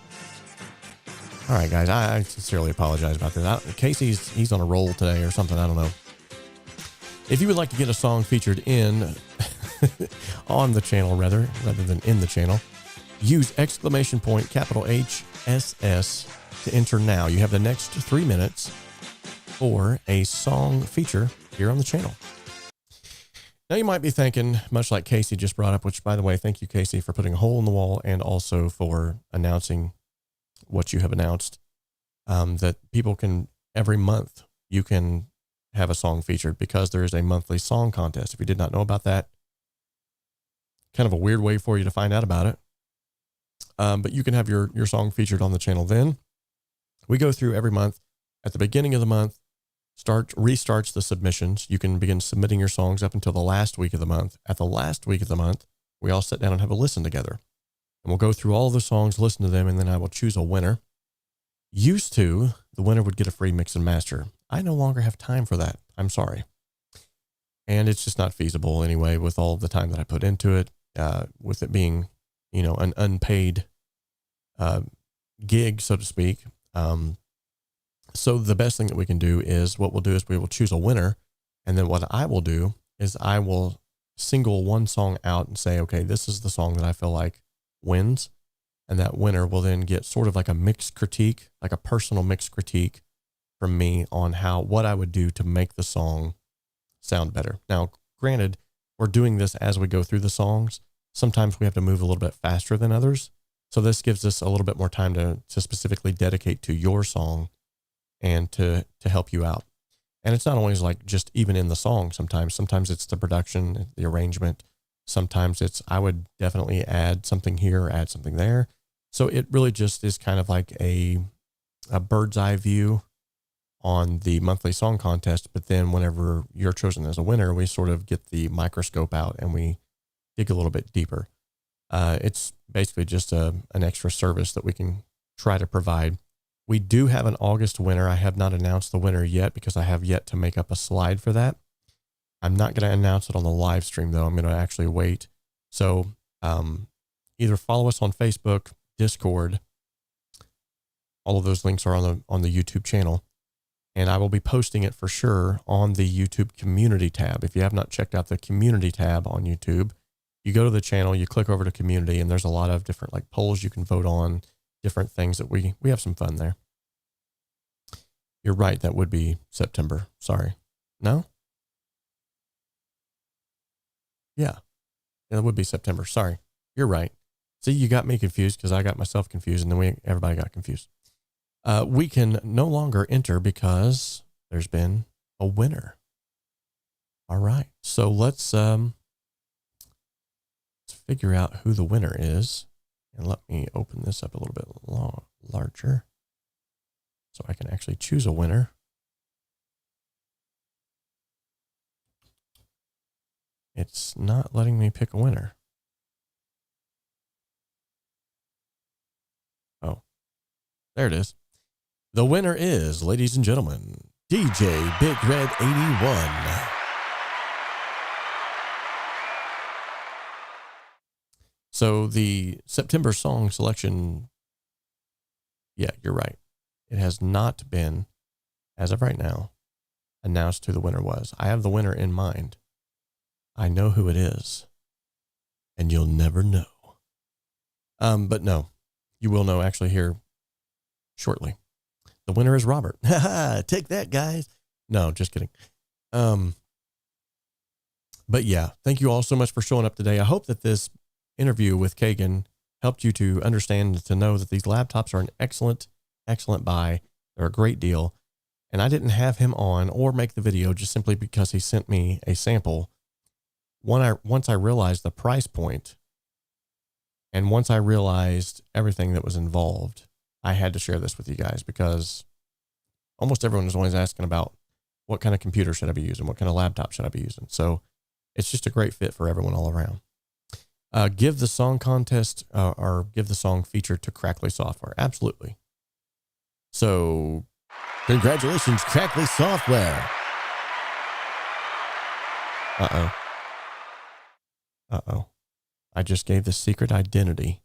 All right, guys, I sincerely apologize about this. Casey's on a roll today or something. I don't know. If you would like to get a song featured in on the channel rather than in the channel, use capital HSS to enter now. You have the next 3 minutes for a song feature here on the channel. Now you might be thinking, much like Casey just brought up, which by the way, thank you, Casey, for putting a hole in the wall and also for announcing what you have announced, that people can, every month, you can have a song featured because there is a monthly song contest. If you did not know about that, kind of a weird way for you to find out about it. But you can have your song featured on the channel then. We go through every month. At the beginning of the month, restarts the submissions. You can begin submitting your songs up until the last week of the month. At the last week of the month, we all sit down and have a listen together. And we'll go through all the songs, listen to them, and then I will choose a winner. Used to, the winner would get a free mix and master. I no longer have time for that. I'm sorry. And it's just not feasible anyway with all the time that I put into it, with it being, you know, an unpaid gig, so to speak. So the best thing that we can do is what we'll do is we will choose a winner. And then what I will do is I will single one song out and say, okay, this is the song that I feel like wins. And that winner will then get sort of like a mixed critique, like a personal mixed critique from me on what I would do to make the song sound better. Now, granted, we're doing this as we go through the songs. Sometimes we have to move a little bit faster than others. So this gives us a little bit more time to specifically dedicate to your song and to help you out. And it's not always like just even in the song. Sometimes it's the production, the arrangement. Sometimes it's, I would definitely add something here or add something there. So it really just is kind of like a bird's eye view on the monthly song contest. But then whenever you're chosen as a winner, we sort of get the microscope out and we dig a little bit deeper. It's basically just an extra service that we can try to provide. We do have an August winner. I have not announced the winner yet because I have yet to make up a slide for that. I'm not going to announce it on the live stream though. I'm going to actually wait. So either follow us on Facebook, Discord. All of those links are on the YouTube channel. And I will be posting it for sure on the YouTube community tab. If you have not checked out the community tab on YouTube, you go to the channel, you click over to community, and there's a lot of different like polls you can vote on, different things that we have some fun there. You're right. That would be September. Sorry. No? Yeah. It would be September. Sorry. You're right. See, you got me confused because I got myself confused and then everybody got confused. We can no longer enter because there's been a winner. All right. So let's figure out who the winner is. And let me open this up a little bit larger so I can actually choose a winner. It's not letting me pick a winner. Oh, there it is. The winner is, ladies and gentlemen, DJ Big Red 81. So the September song selection, yeah, you're right. It has not been, as of right now, announced who the winner was. I have the winner in mind. I know who it is, and you'll never know. But no, you will know actually here shortly. The winner is Robert. Take that, guys. No, just kidding. But yeah, thank you all so much for showing up today. I hope that this interview with Kagun helped you to understand, to know that these laptops are an excellent buy. They're a great deal. And I didn't have him on or make the video just simply because he sent me a sample. Once I realized the price point and once I realized everything that was involved, I had to share this with you guys because almost everyone is always asking about what kind of computer should I be using? What kind of laptop should I be using? So it's just a great fit for everyone all around. Give the song contest or give the song feature to Crackly Software. Absolutely. So congratulations, Crackly Software. Uh-oh. Uh-oh. I just gave the secret identity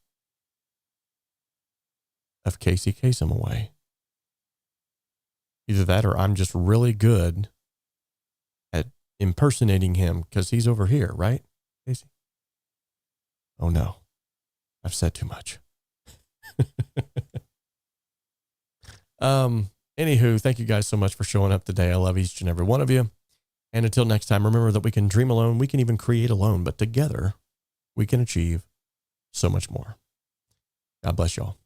of 𝗧cie 𝗁𝗵𝗃 away. Either that or I'm just really good at impersonating him because he's over here, right, Casey? Oh, no. I've said too much. Anywho, thank you guys so much for showing up today. I love each and every one of you. And until next time, remember that we can dream alone, we can even create alone, but together we can achieve so much more. God bless y'all.